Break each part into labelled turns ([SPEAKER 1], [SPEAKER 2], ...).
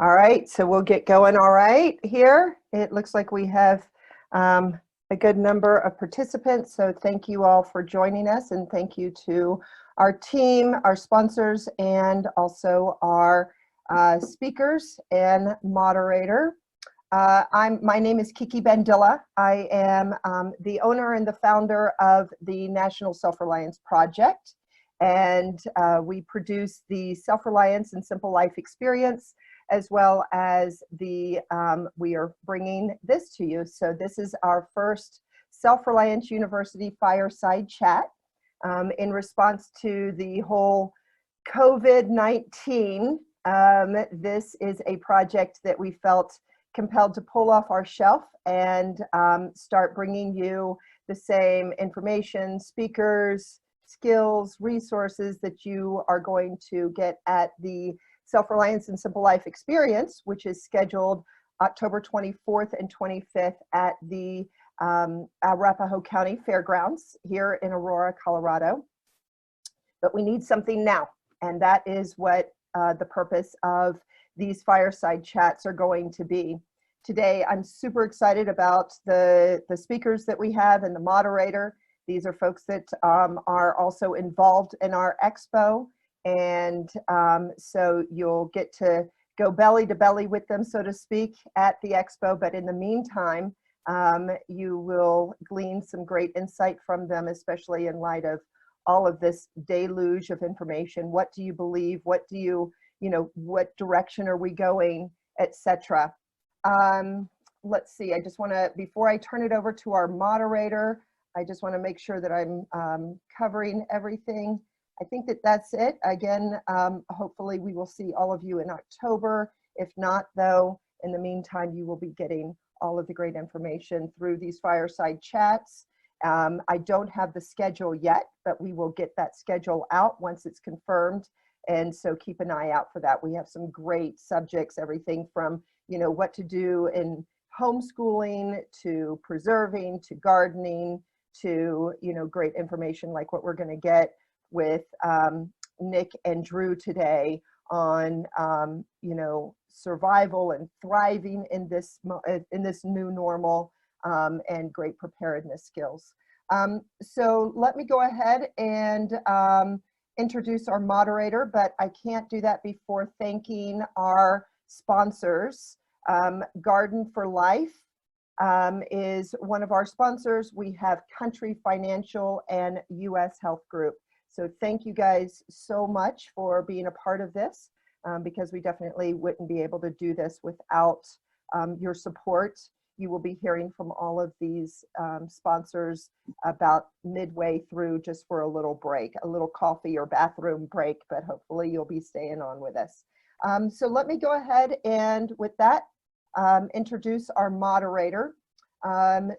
[SPEAKER 1] All right, so we'll get going all right here. It looks like we have a good number of participants, so thank you all for joining us, and thank you to our team, our sponsors, and also our speakers and moderator. My name is Kiki Bandilla. I am the owner and the founder of the National Self-Reliance Project, and we produce the Self-Reliance and Simple Life experience, as well as we are bringing this to you. So this is our first Self-Reliance University Fireside Chat in response to the whole COVID-19. This is a project that we felt compelled to pull off our shelf and start bringing you the same information, speakers, skills, resources that you are going to get at the Self-Reliance and Simple Life experience, which is scheduled October 24th and 25th at the Arapahoe County Fairgrounds here in Aurora, Colorado. But we need something now, and that is what the purpose of these fireside chats are going to be. Today, I'm super excited about the speakers that we have and the moderator. These are folks that are also involved in our expo. And so you'll get to go belly to belly with them, so to speak, at the expo. But in the meantime, you will glean some great insight from them, especially in light of all of this deluge of information. What do you believe? What do you, what direction are we going, etc. Let's see, I just want to, before I turn it over to our moderator, I just want to make sure that I'm covering everything. I think that that's it. Again, hopefully we will see all of you in October. If not, though, in the meantime, you will be getting all of the great information through these fireside chats. I don't have the schedule yet, but we will get that schedule out once it's confirmed. And so keep an eye out for that. We have some great subjects, everything from, what to do in homeschooling, to preserving, to gardening, to, great information like what we're going to get with Nick and Drew today on survival and thriving in this new normal, and great preparedness skills. So let me go ahead and introduce our moderator, but I can't do that before thanking our sponsors. Garden for Life is one of our sponsors. We have Country Financial and US Health Group. So thank you guys so much for being a part of this, because we definitely wouldn't be able to do this without your support. You will be hearing from all of these sponsors about midway through, just for a little break, a little coffee or bathroom break, but hopefully you'll be staying on with us. So let me go ahead and with that, introduce our moderator.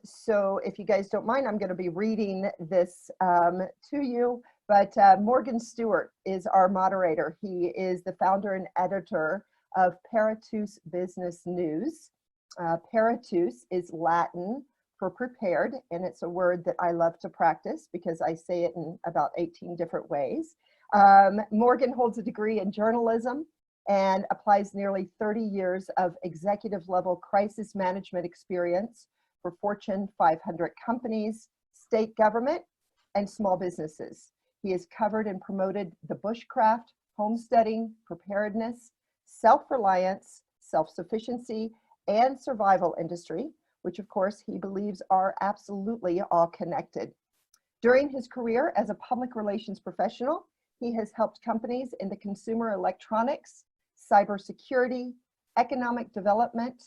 [SPEAKER 1] So if you guys don't mind, I'm going to be reading this to you. But Morgan Stewart is our moderator. He is the founder and editor of Paratus Business News. Paratus is Latin for prepared, and it's a word that I love to practice because I say it in about 18 different ways. Morgan holds a degree in journalism and applies nearly 30 years of executive level crisis management experience for Fortune 500 companies, state government, and small businesses. He has covered and promoted the bushcraft, homesteading, preparedness, self-reliance, self-sufficiency, and survival industry, which of course he believes are absolutely all connected. During his career as a public relations professional, he has helped companies in the consumer electronics, cybersecurity, economic development,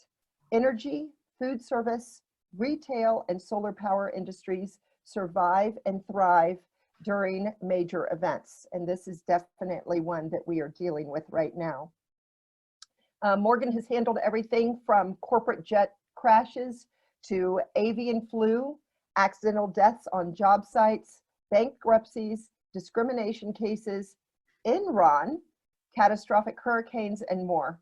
[SPEAKER 1] energy, food service, retail, and solar power industries survive and thrive during major events. And this is definitely one that we are dealing with right now. Morgan has handled everything from corporate jet crashes to avian flu, accidental deaths on job sites, bankruptcies, discrimination cases, Enron, catastrophic hurricanes, and more.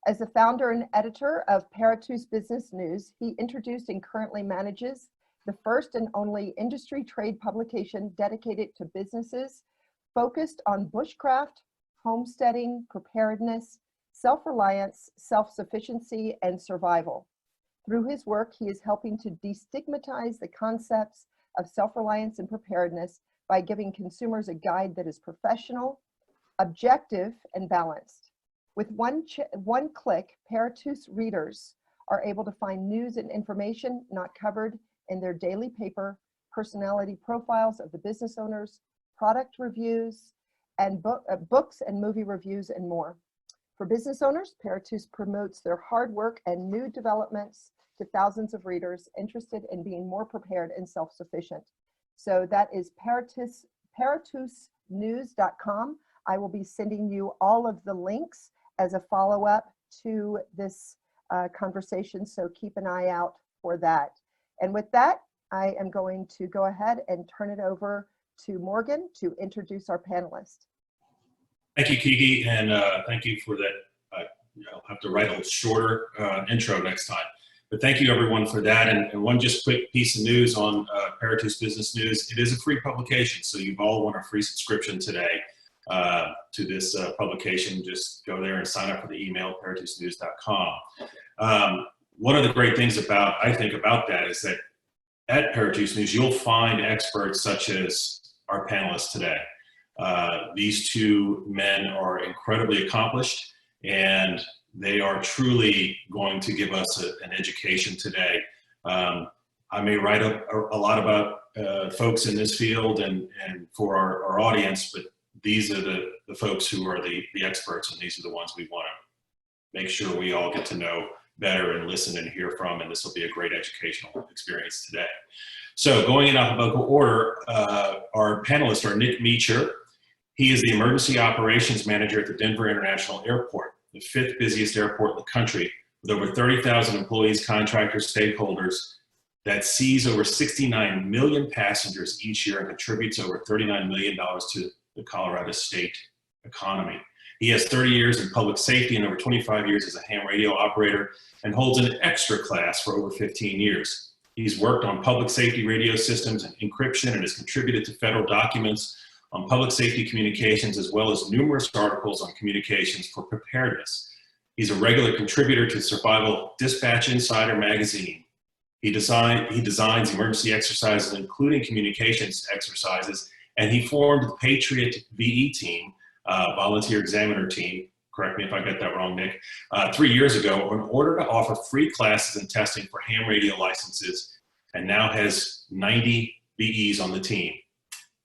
[SPEAKER 1] As the founder and editor of Paratus Business News, he introduced and currently manages the first and only industry trade publication dedicated to businesses focused on bushcraft, homesteading, preparedness, Self-Reliance, Self-Sufficiency, and Survival. Through his work, he is helping to destigmatize the concepts of self-reliance and preparedness by giving consumers a guide that is professional, objective, and balanced. With one click, Paratus readers are able to find news and information not covered in their daily paper, personality profiles of the business owners, product reviews, and books and movie reviews, and more. For business owners, Paratus promotes their hard work and new developments to thousands of readers interested in being more prepared and self-sufficient. So that is paratusnews.com. I will be sending you all of the links as a follow-up to this conversation, so keep an eye out for that. And with that, I am going to go ahead and turn it over to Morgan to introduce our panelists.
[SPEAKER 2] Thank you, Kiki, and thank you for that. I'll have to write a shorter intro next time. But thank you, everyone, for that. And one just quick piece of news on Paratus Business News. It is a free publication, so you've all won a free subscription today to this publication. Just go there and sign up for the email, paratusnews.com. One of the great things I think about that is that at Paratus News, you'll find experts such as our panelists today. These two men are incredibly accomplished, and they are truly going to give us an education today. I may write a lot about folks in this field and for our audience, but these are the folks who are the experts, and these are the ones we want to make sure we all get to know better and listen and hear from, and this will be a great educational experience today. So going in alphabetical order, our panelists are Nick Meacher. He is the Emergency Operations Manager at the Denver International Airport, the 5th busiest airport in the country, with over 30,000 employees, contractors, stakeholders, that sees over 69 million passengers each year and contributes over $39 million to the Colorado state economy. He has 30 years in public safety and over 25 years as a ham radio operator, and holds an extra class for over 15 years. He's worked on public safety radio systems and encryption, and has contributed to federal documents on public safety communications, as well as numerous articles on communications for preparedness. He's a regular contributor to Survival Dispatch Insider magazine. He designs emergency exercises, including communications exercises, and he formed the Patriot VE team, volunteer examiner team, correct me if I got that wrong, Nick, 3 years ago in order to offer free classes and testing for ham radio licenses, and now has 90 VEs on the team.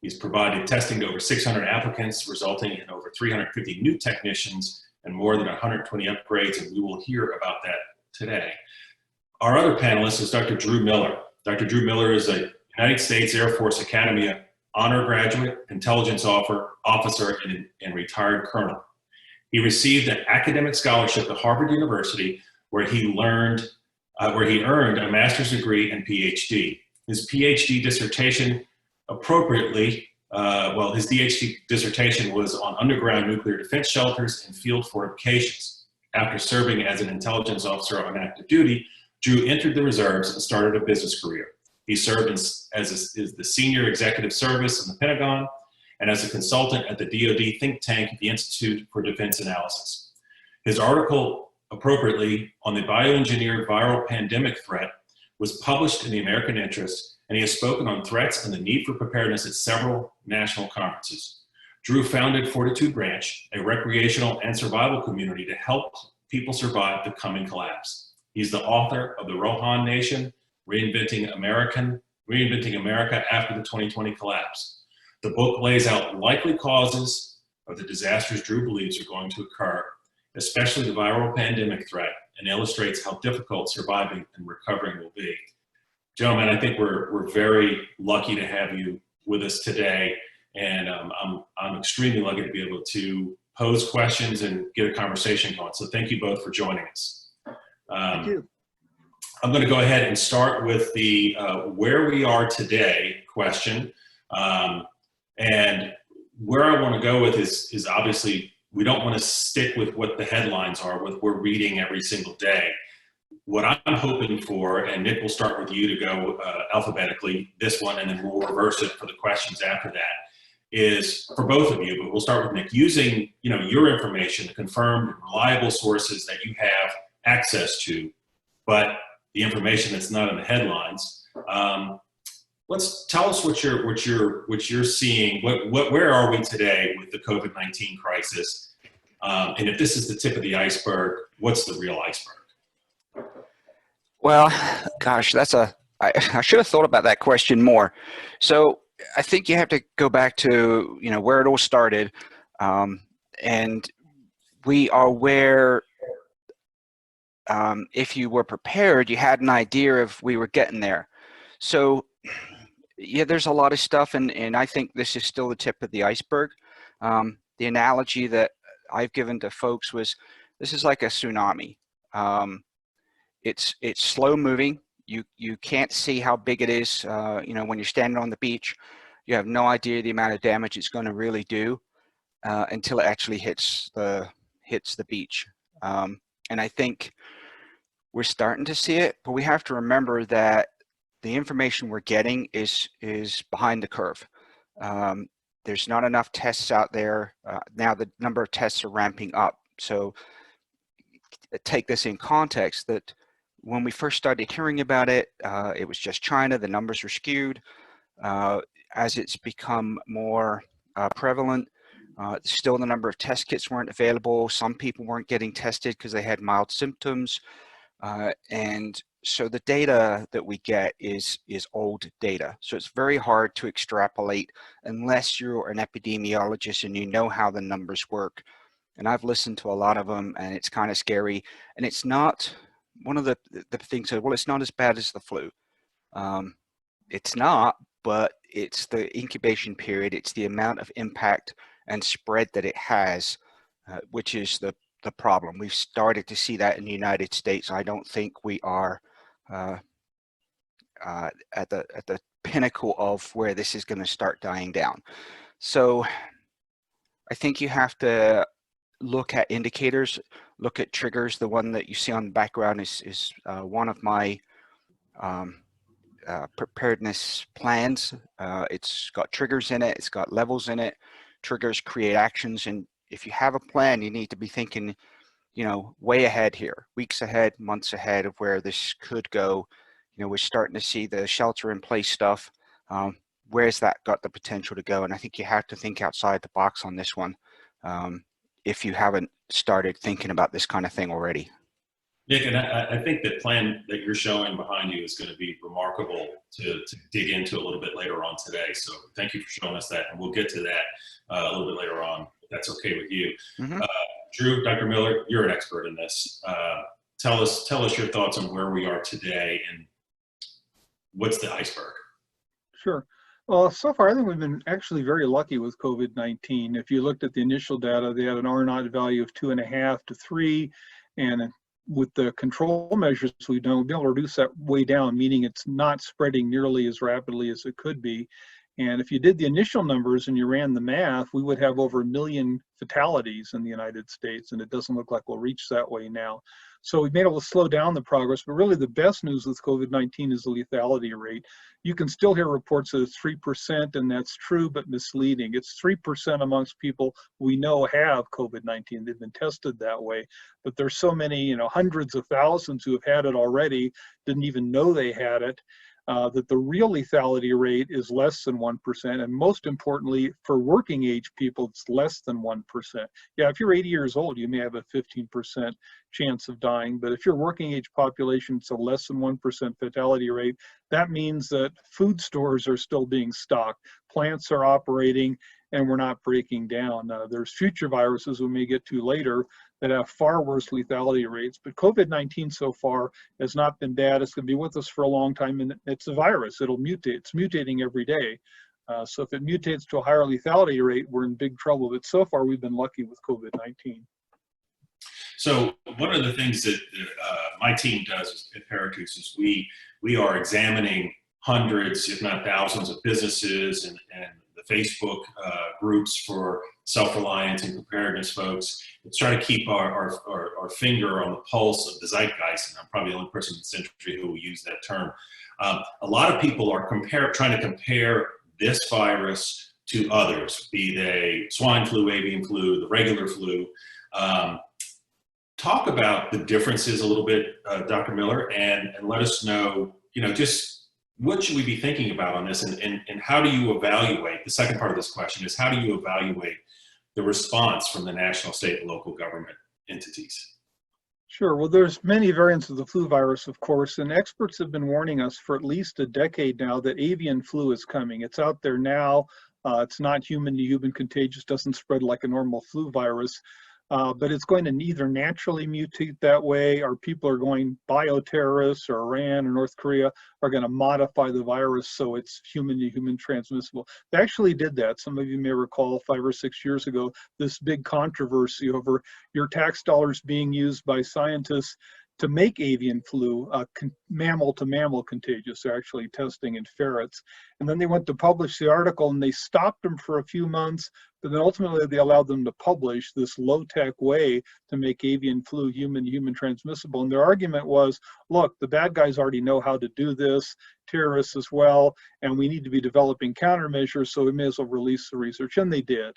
[SPEAKER 2] He's provided testing to over 600 applicants, resulting in over 350 new technicians and more than 120 upgrades, and we will hear about that today. Our other panelist is Dr. Drew Miller. Dr. Drew Miller is a United States Air Force Academy honor graduate, intelligence officer, and retired colonel. He received an academic scholarship at Harvard University, where he earned a master's degree and PhD. His PhD dissertation appropriately, his PhD dissertation was on underground nuclear defense shelters and field fortifications. After serving as an intelligence officer on active duty, Drew entered the reserves and started a business career. He served as the senior executive service in the Pentagon and as a consultant at the DoD think tank, the Institute for Defense Analysis. His article, appropriately, on the bioengineered viral pandemic threat was published in the American Interest, and he has spoken on threats and the need for preparedness at several national conferences. Drew founded Fortitude Branch, a recreational and survival community to help people survive the coming collapse. He's the author of The Rohan Nation, Reinventing America After the 2020 Collapse. The book lays out likely causes of the disasters Drew believes are going to occur, especially the viral pandemic threat, and illustrates how difficult surviving and recovering will be. Gentlemen, I think we're very lucky to have you with us today, and I'm extremely lucky to be able to pose questions and get a conversation going. So thank you both for joining us.
[SPEAKER 3] Thank you.
[SPEAKER 2] I'm going to go ahead and start with the where we are today question. And where I want to go with is obviously we don't want to stick with what the headlines are, what we're reading every single day. What I'm hoping for, and Nick, will start with you to go alphabetically, this one, and then we'll reverse it for the questions after that, is for both of you, but we'll start with Nick, using your information, the confirmed, reliable sources that you have access to, but the information that's not in the headlines. Let's tell us what you're seeing. Where are we today with the COVID-19 crisis? And if this is the tip of the iceberg, what's the real iceberg?
[SPEAKER 3] Well, gosh, I should have thought about that question more. So I think you have to go back to, where it all started. And we are where, if you were prepared, you had an idea of we were getting there. So yeah, there's a lot of stuff, and I think this is still the tip of the iceberg. The analogy that I've given to folks was, this is like a tsunami. It's slow moving. You can't see how big it is. When you're standing on the beach, you have no idea the amount of damage it's going to really do until it actually hits the beach. And I think we're starting to see it, but we have to remember that the information we're getting is behind the curve. There's not enough tests out there. Now the number of tests are ramping up. So take this in context that when we first started hearing about it, it was just China. The numbers were skewed. As it's become more prevalent, still the number of test kits weren't available. Some people weren't getting tested because they had mild symptoms. And so the data that we get is old data. So it's very hard to extrapolate unless you're an epidemiologist and you know how the numbers work. And I've listened to a lot of them, and it's kind of scary. And it's not, one of the things that, well, it's not as bad as the flu. It's not, but it's the incubation period. It's the amount of impact and spread that it has, which is the problem. We've started to see that in the United States. I don't think we are at the pinnacle of where this is going to start dying down. So I think you have to look at indicators, look at triggers. The one that you see on the background is one of my preparedness plans. It's got triggers in it. It's got levels in it. Triggers create actions. And if you have a plan, you need to be thinking, way ahead here, weeks ahead, months ahead of where this could go. We're starting to see the shelter in place stuff. Where's that got the potential to go? And I think you have to think outside the box on this one if you haven't started thinking about this kind of thing already.
[SPEAKER 2] Nick, and I think the plan that you're showing behind you is going to be remarkable to dig into a little bit later on today. So thank you for showing us that, and we'll get to that a little bit later on, if that's okay with you.
[SPEAKER 3] Mm-hmm.
[SPEAKER 2] Drew, Dr. Miller, you're an expert in this. Tell us your thoughts on where we are today and what's the iceberg?
[SPEAKER 4] Sure. Well, so far, I think we've been actually very lucky with COVID-19. If you looked at the initial data, they had an R0 value of 2.5 to 3, and with the control measures we've done, we've been able to reduce that way down, meaning it's not spreading nearly as rapidly as it could be. And if you did the initial numbers and you ran the math, we would have over 1 million fatalities in the United States, and it doesn't look like we'll reach that way now. So we've been able to slow down the progress, but really the best news with COVID-19 is the lethality rate. You can still hear reports that it's 3%, and that's true, but misleading. It's 3% amongst people we know have COVID-19. They've been tested that way, but there's so many, hundreds of thousands who have had it already, didn't even know they had it. That the real lethality rate is less than 1%, and most importantly, for working age people, it's less than 1%. Yeah, if you're 80 years old, you may have a 15% chance of dying, but if you're working age population, it's a less than 1% fatality rate. That means that food stores are still being stocked, plants are operating, and we're not breaking down. There's future viruses we may get to later that have far worse lethality rates, but COVID-19 so far has not been bad. It's going to be with us for a long time, and it's a virus. It'll mutate. It's mutating every day. So if it mutates to a higher lethality rate, we're in big trouble. But so far, we've been lucky with COVID-19.
[SPEAKER 2] So one of the things that my team does at Paratus is we are examining hundreds, if not thousands, of businesses and the Facebook groups for self-reliance and preparedness folks. It's trying to keep our finger on the pulse of the zeitgeist, and I'm probably the only person in the century who will use that term. A lot of people are trying to compare this virus to others, be they swine flu, avian flu, the regular flu. Talk about the differences a little bit, Dr. Miller, and let us know, just what should we be thinking about on this, and how do you evaluate, the second part of this question is, how do you evaluate the response from the national, state, and local government entities?
[SPEAKER 4] Sure. Well, there's many variants of the flu virus, of course, and experts have been warning us for at least a decade now that avian flu is coming. It's out there now. It's not human to human contagious, doesn't spread like a normal flu virus, but it's going to either naturally mutate that way, or people are going, bioterrorists or Iran or North Korea are going to modify the virus so it's human to human transmissible. They actually did that. Some of you may recall 5 or 6 years ago, this big controversy over your tax dollars being used by scientists to make avian flu mammal to mammal contagious. They're actually testing in ferrets. And then they went to publish the article and they stopped them for a few months, but then ultimately they allowed them to publish this low-tech way to make avian flu human-to-human transmissible. And their argument was, look, the bad guys already know how to do this, terrorists as well, and we need to be developing countermeasures, so we may as well release the research. And they did.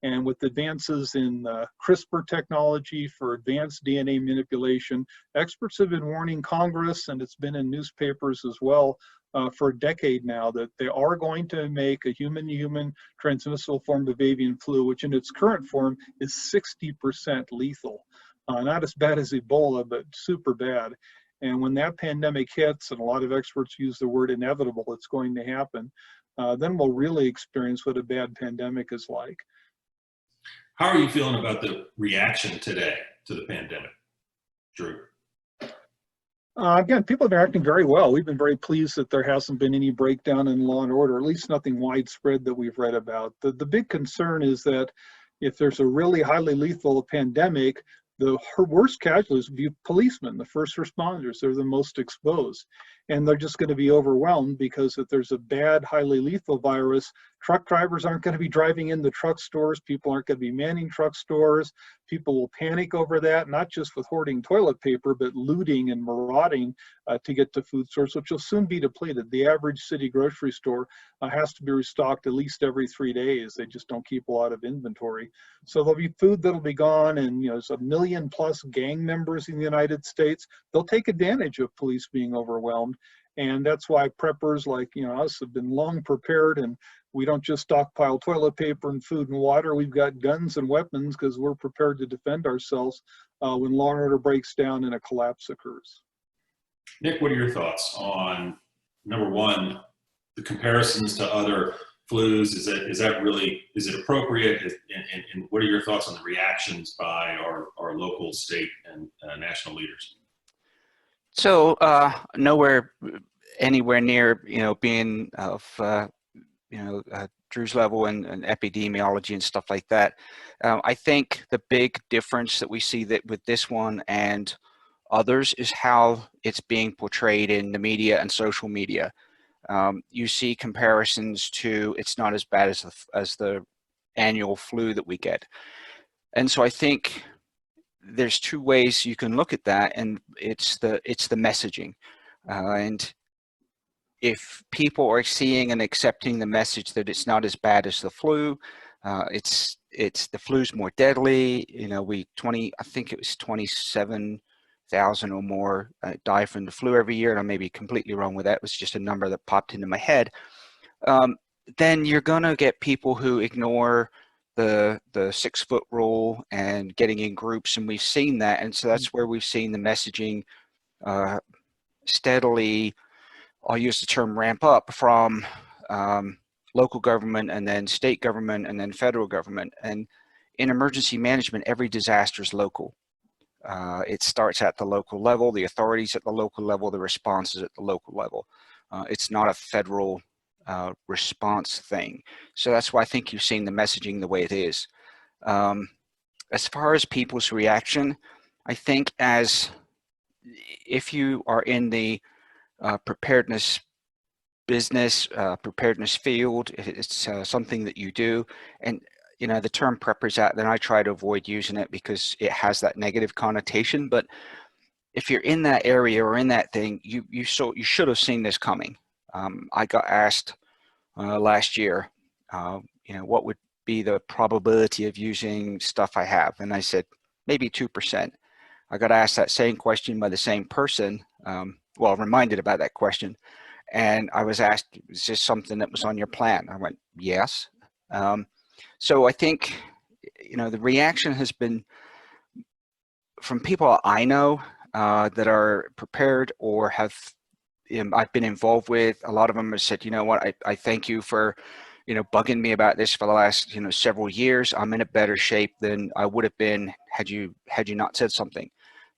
[SPEAKER 4] And with advances in CRISPR technology for advanced DNA manipulation, experts have been warning Congress, and it's been in newspapers as well for a decade now, that they are going to make a human-to-human transmissible form of avian flu, which in its current form is 60% lethal. Not as bad as Ebola, but super bad. And when that pandemic hits, and a lot of experts use the word inevitable, it's going to happen, then we'll really experience what a bad pandemic is like.
[SPEAKER 2] How are you feeling about the reaction today to the pandemic, Drew?
[SPEAKER 4] Again, people have been acting very well. We've been very pleased that there hasn't been any breakdown in law and order, at least nothing widespread that we've read about. The big concern is that if there's a really highly lethal pandemic, the worst casualties would be policemen, the first responders. They're the most exposed. And they're just going to be overwhelmed, because if there's a bad, highly lethal virus, truck drivers aren't going to be driving in the truck stores. People aren't going to be manning truck stores. People will panic over that, not just with hoarding toilet paper, but looting and marauding to get to food stores, which will soon be depleted. The average city grocery store has to be restocked at least every 3 days. They just don't keep a lot of inventory. So there'll be food that'll be gone, and there's 1 million+ gang members in the United States. They'll take advantage of police being overwhelmed. And that's why preppers like us have been long prepared, and we don't just stockpile toilet paper and food and water. We've got guns and weapons because we're prepared to defend ourselves when law and order breaks down and a collapse occurs.
[SPEAKER 2] Nick, what are your thoughts on, number one, the comparisons to other flus? Is it appropriate? And what are your thoughts on the reactions by our local, state, and national leaders?
[SPEAKER 3] So nowhere anywhere near being of Drew's level and epidemiology and stuff like that. I think the big difference that we see that with this one and others is how it's being portrayed in the media and social media. You see comparisons to, it's not as bad as the annual flu that we get. And so I think there's two ways you can look at that, and it's the messaging. And if people are seeing and accepting the message that it's not as bad as the flu, it's the flu's more deadly. I think it was 27,000 or more die from the flu every year, and I may be completely wrong with that. It was just a number that popped into my head. Then you're gonna get people who ignore the 6-foot rule and getting in groups, and we've seen that. And so that's where we've seen the messaging steadily, I'll use the term, ramp up from local government, and then state government, and then federal government. And in emergency management, every disaster is local. It starts at the local level, the authorities at the local level, the responses at the local level. It's not a federal response thing. So that's why I think you've seen the messaging the way it is. As far as people's reaction, I think if you are in the preparedness business, preparedness field, it's something that you do, and the term preppers out, then I try to avoid using it because it has that negative connotation. But if you're in that area or in that thing, you should have seen this coming. I got asked last year, what would be the probability of using stuff I have? And I said, maybe 2%. I got asked that same question by the same person, well, reminded about that question. And I was asked, is this something that was on your plan? I went, yes. So I think, the reaction has been from people I know that are prepared or have, I've been involved with. A lot of them have said, you know what, I thank you for, bugging me about this for the last, several years. I'm in a better shape than I would have been had you not said something.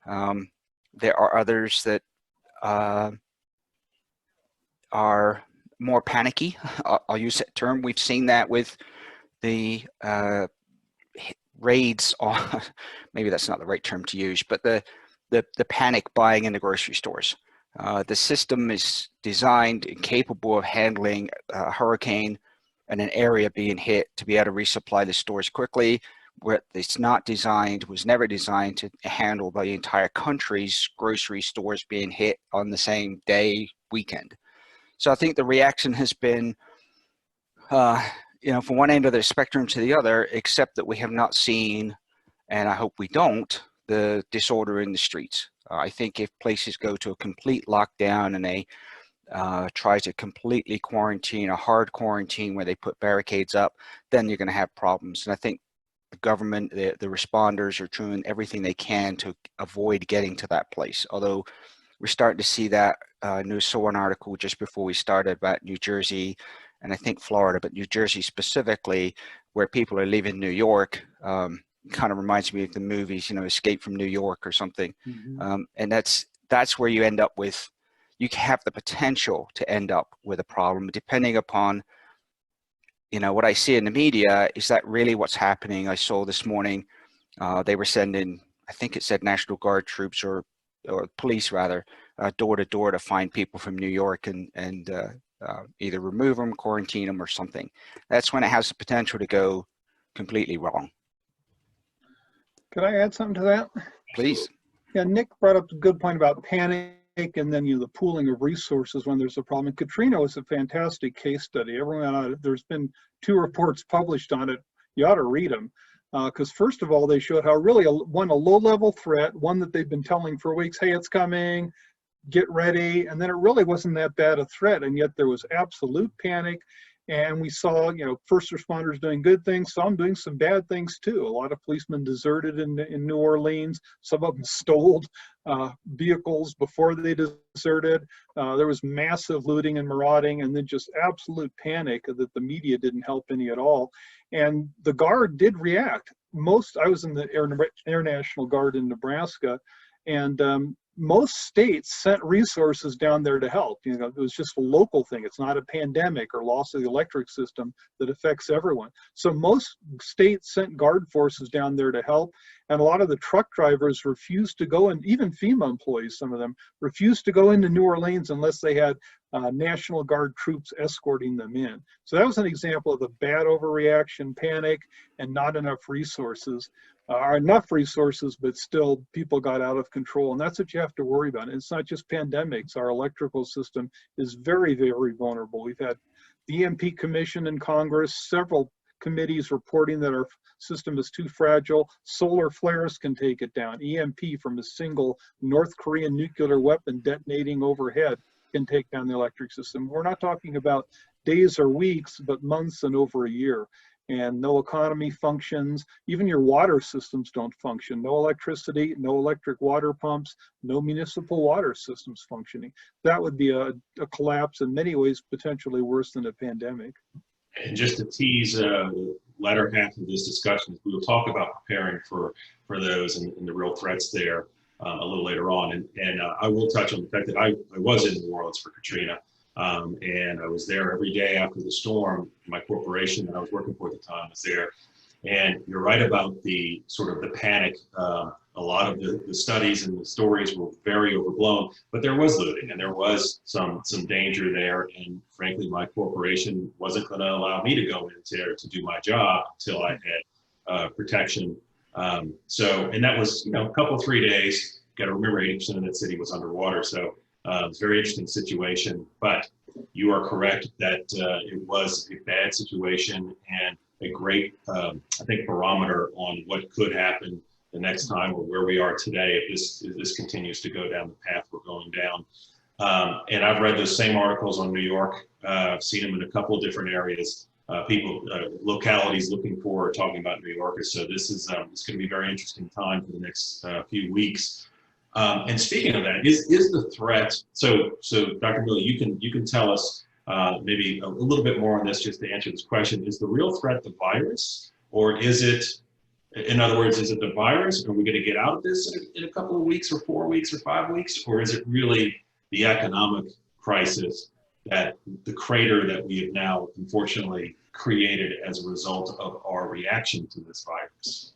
[SPEAKER 3] There are others that are more panicky. I'll use that term. We've seen that with the raids on, maybe that's not the right term to use, but the panic buying in the grocery stores. The system is designed and capable of handling a hurricane and an area being hit to be able to resupply the stores quickly, where it's not designed, was never designed to handle the entire country's grocery stores being hit on the same day, weekend. So I think the reaction has been, from one end of the spectrum to the other, except that we have not seen, and I hope we don't, the disorder in the streets. I think if places go to a complete lockdown and they try to completely quarantine, a hard quarantine where they put barricades up, then you're going to have problems. And I think the government, the responders are doing everything they can to avoid getting to that place. Although we're starting to see that. News saw an article just before we started about New Jersey and I think Florida, but New Jersey specifically, where people are leaving New York. Kind of reminds me of the movies, Escape from New York or something.
[SPEAKER 4] Mm-hmm.
[SPEAKER 3] And that's where you end up with, you have the potential to end up with a problem, depending upon, what I see in the media. Is that really what's happening? I saw this morning, they were sending, I think it said National Guard troops or police rather, door to door to find people from New York and either remove them, quarantine them or something. That's when it has the potential to go completely wrong.
[SPEAKER 4] Could I add something to that?
[SPEAKER 3] Please.
[SPEAKER 4] Yeah, Nick brought up a good point about panic and then the pooling of resources when there's a problem. And Katrina was a fantastic case study. There's been 2 reports published on it. You ought to read them. Because first of all, they showed how really a low-level threat, one that they've been telling for weeks, hey, it's coming, get ready, and then it really wasn't that bad a threat, and yet there was absolute panic. And we saw, first responders doing good things, some doing some bad things too. A lot of policemen deserted in New Orleans. Some of them stole vehicles before they deserted. There was massive looting and marauding, and then just absolute panic that the media didn't help any at all. And the Guard did react. I was in the Air National Guard in Nebraska, and most states sent resources down there to help. It was just a local thing. It's not a pandemic or loss of the electric system that affects everyone. So most states sent Guard forces down there to help. And a lot of the truck drivers refused to go, and even FEMA employees, some of them, refused to go into New Orleans unless they had National Guard troops escorting them in. So that was an example of the bad overreaction, panic, and not enough resources. Enough resources, but still people got out of control. And that's what you have to worry about. And it's not just pandemics. Our electrical system is very, very vulnerable. We've had the EMP Commission in Congress, several committees reporting that our system is too fragile. Solar flares can take it down. EMP from a single North Korean nuclear weapon detonating overhead can take down the electric system. We're not talking about days or weeks, but months and over a year. And no economy functions. Even your water systems don't function. No electricity, no electric water pumps, no municipal water systems functioning. That would be a collapse, in many ways potentially worse than a pandemic.
[SPEAKER 2] And just to tease the latter half of this discussion, we will talk about preparing for those and the real threats there a little later on. And I will touch on the fact that I was in New Orleans for Katrina. And I was there every day after the storm. My corporation that I was working for at the time was there. And you're right about the sort of the panic. A lot of the studies and the stories were very overblown, but there was looting and there was some danger there. And frankly, my corporation wasn't going to allow me to go in there to do my job until I had protection. And that was, a couple, 3 days. Got to remember 80% of that city was underwater. So It's a very interesting situation, but you are correct that it was a bad situation and a great, I think, barometer on what could happen the next time or where we are today if this continues to go down the path we're going down. And I've read those same articles on New York. I've seen them in a couple of different areas. Localities looking for talking about New Yorkers. So this is it's going to be a very interesting time for the next few weeks. And speaking of that, is the threat? So Dr. Miller, you can tell us maybe a little bit more on this just to answer this question. Is the real threat the virus, or is it? In other words, is it the virus? Are we going to get out of this in a couple of weeks, or 4 weeks, or 5 weeks, or is it really the economic crisis, that the crater that we have now unfortunately created as a result of our reaction to this virus?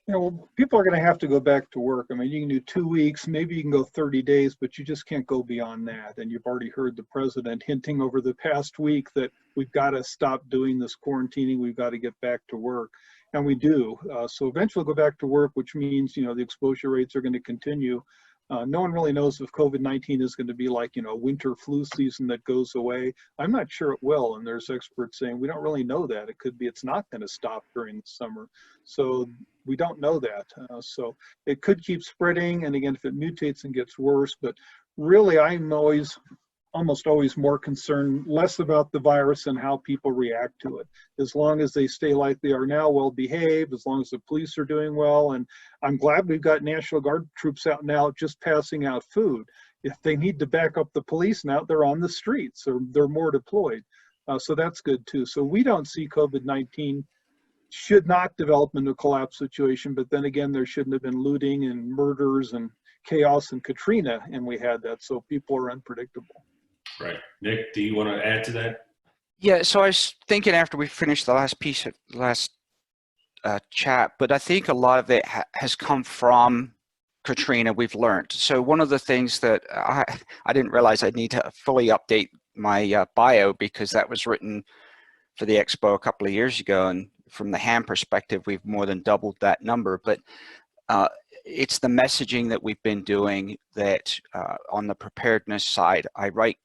[SPEAKER 4] You know, people are going to have to go back to work. I mean, you can do 2 weeks, maybe you can go 30 days, but you just can't go beyond that. And you've already heard the president hinting over the past week that we've got to stop doing this quarantining. We've got to get back to work. And we do. So eventually we'll go back to work, which means, you know, the exposure rates are going to continue. No one really knows if COVID-19 is going to be like, you know, winter flu season that goes away. I'm not sure it will. And there's experts saying we don't really know that. It could be it's not going to stop during the summer. So we don't know that. So it could keep spreading. And again, if it mutates and gets worse, but really I'm almost always more concerned less about the virus and how people react to it. As long as they stay like they are now, well behaved, as long as the police are doing well. And I'm glad we've got National Guard troops out now just passing out food. If they need to back up the police now, they're on the streets or they're more deployed. So that's good too. So we don't see COVID-19 should not develop into a collapse situation, but then again, there shouldn't have been looting and murders and chaos in Katrina, and we had that. So people are unpredictable.
[SPEAKER 2] Right. Nick, do you want to add to that?
[SPEAKER 3] Yeah, so I was thinking after we finished the last piece of chat, but I think a lot of it has come from Katrina. We've learned. So one of the things that I didn't realize I'd need to fully update my bio, because that was written for the expo a couple of years ago, and from the ham perspective, we've more than doubled that number. But it's the messaging that we've been doing that on the preparedness side. I write.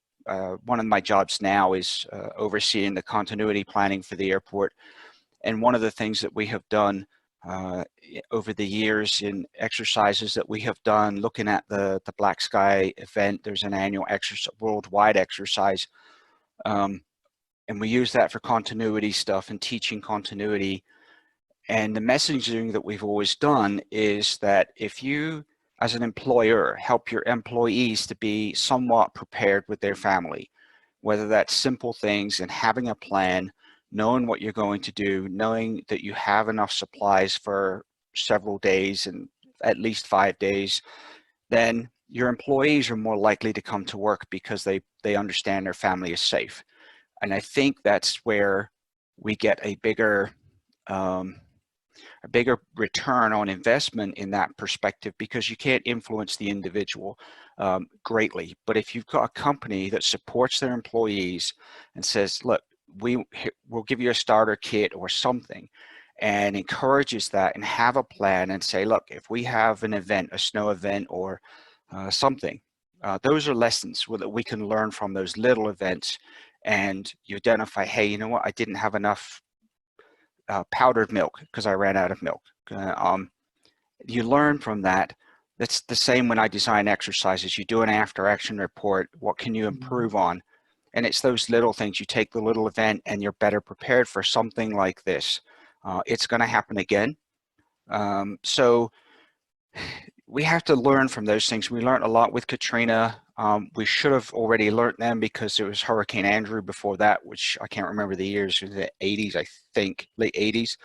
[SPEAKER 3] One of my jobs now is overseeing the continuity planning for the airport. And one of the things that we have done over the years in exercises that we have done, looking at the Black Sky event, there's an annual worldwide exercise. And we use that for continuity stuff and teaching continuity. And the messaging that we've always done is that if you, as an employer, help your employees to be somewhat prepared with their family, whether that's simple things and having a plan, knowing what you're going to do, knowing that you have enough supplies for several days and at least 5 days, then your employees are more likely to come to work because they understand their family is safe. And I think that's where we get a bigger return on investment in that perspective, because you can't influence the individual greatly. But if you've got a company that supports their employees and says, look, we'll give you a starter kit or something, and encourages that and have a plan and say, look, if we have an event, a snow event or something, those are lessons that we can learn from those little events. And you identify, hey, you know what, I didn't have enough powdered milk because I ran out of milk. You learn from that. That's the same when I design exercises. You do an after action report. What can you improve on? And it's those little things. You take the little event and you're better prepared for something like this. It's going to happen again. So we have to learn from those things. We learned a lot with Katrina. We should have already learned them because it was Hurricane Andrew before that, which I can't remember the years, the 80s, I think, late 80s.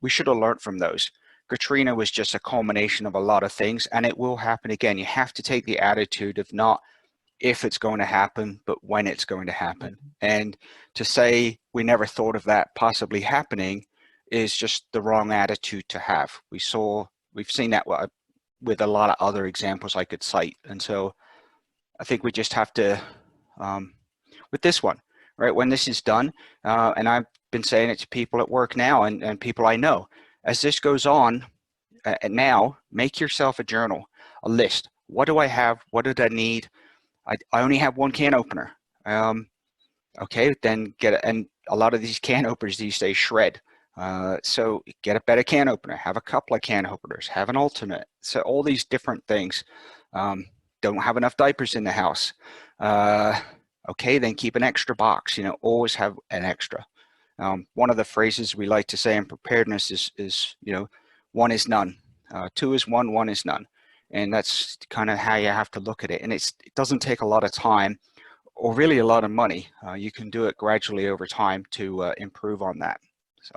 [SPEAKER 3] We should have learned from those. Katrina was just a culmination of a lot of things, and it will happen again. You have to take the attitude of not if it's going to happen, but when it's going to happen. And to say we never thought of that possibly happening is just the wrong attitude to have. We've seen that with a lot of other examples I could cite. And so I think we just have to, with this one, right, when this is done, and I've been saying it to people at work now and people I know, as this goes on now, make yourself a journal, a list. what do I have? What did I need? I only have one can opener. Okay, then get it. And a lot of these can openers these days shred. So get a better can opener, have a couple of can openers, have an alternate. So all these different things. Don't have enough diapers in the house. Okay, then keep an extra box, always have an extra. One of the phrases we like to say in preparedness is one is none. Two is one, one is none. And that's kind of how you have to look at it. And it doesn't take a lot of time or really a lot of money. You can do it gradually over time to improve on that. So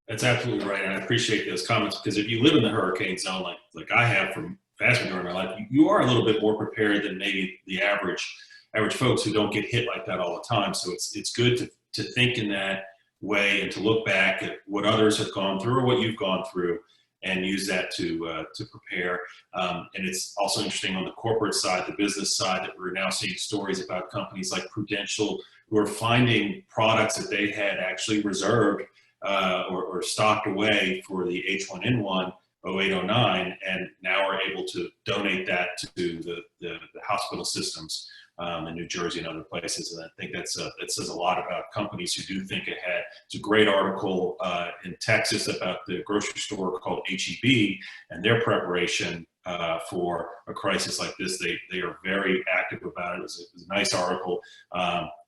[SPEAKER 2] that's absolutely right, and I appreciate those comments, because if you live in the hurricane zone like I have for the vast majority of my life, you are a little bit more prepared than maybe the average folks who don't get hit like that all the time. So it's good to think in that way and to look back at what others have gone through or what you've gone through and use that to prepare. And it's also interesting on the corporate side, the business side, that we're now seeing stories about companies like Prudential who are finding products that they had actually reserved or stocked away for the H1N1 0809, and now are able to donate that to the hospital systems in New Jersey and other places. And I think that says a lot about companies who do think ahead. It's a great article in Texas about the grocery store called HEB and their preparation for a crisis like this. They are very active about it. It was a nice article,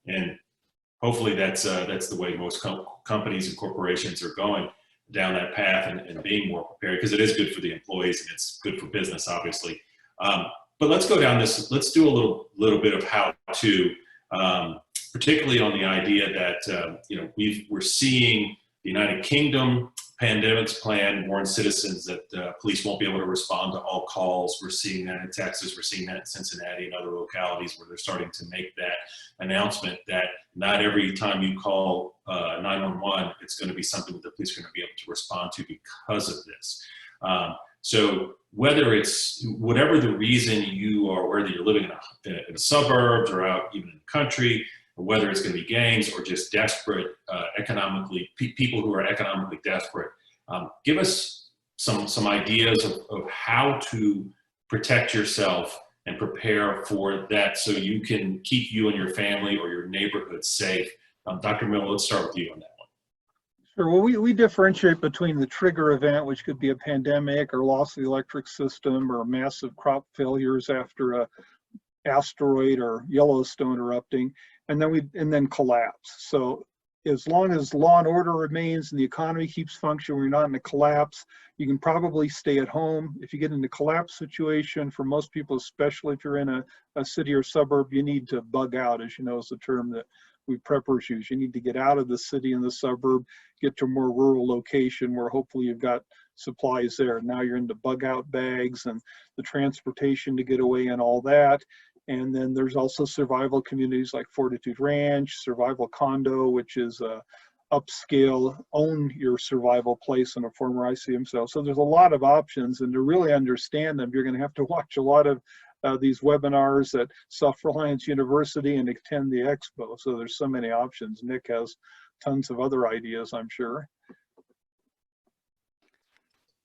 [SPEAKER 2] and hopefully that's the way most companies and corporations are going down that path and being more prepared, because it is good for the employees and it's good for business, obviously. But let's go down this. Let's do a little bit of how to, particularly on the idea that we're seeing the United Kingdom pandemics plan warn citizens that police won't be able to respond to all calls. We're seeing that in Texas. We're seeing that in Cincinnati and other localities where they're starting to make that announcement that not every time you call 911, it's going to be something that the police are going to be able to respond to because of this. So whether it's whatever the reason you are, whether you're living in the suburbs or out even in the country, or whether it's going to be gangs or just desperate economically, people who are economically desperate, give us some ideas of how to protect yourself and prepare for that so you can keep you and your family or your neighborhood safe. Dr. Miller, let's start with you on that.
[SPEAKER 4] Sure. Well, we differentiate between the trigger event, which could be a pandemic or loss of the electric system or massive crop failures after a asteroid or Yellowstone erupting, and then collapse. So as long as law and order remains and the economy keeps functioning, we're not in a collapse, you can probably stay at home. If you get in a collapse situation, for most people, especially if you're in a city or suburb, you need to bug out, as you know, is the term that we preppers use. You need to get out of the city and the suburb, get to a more rural location where hopefully you've got supplies there. Now you're into bug out bags and the transportation to get away and all that. And then there's also survival communities like Fortitude Ranch, Survival Condo, which is a upscale, own your survival place in a former ICM cell. So there's a lot of options, and to really understand them, you're going to have to watch a lot of these webinars at Self-Reliance University and attend the expo. So there's so many options. Nick has tons of other ideas, I'm sure.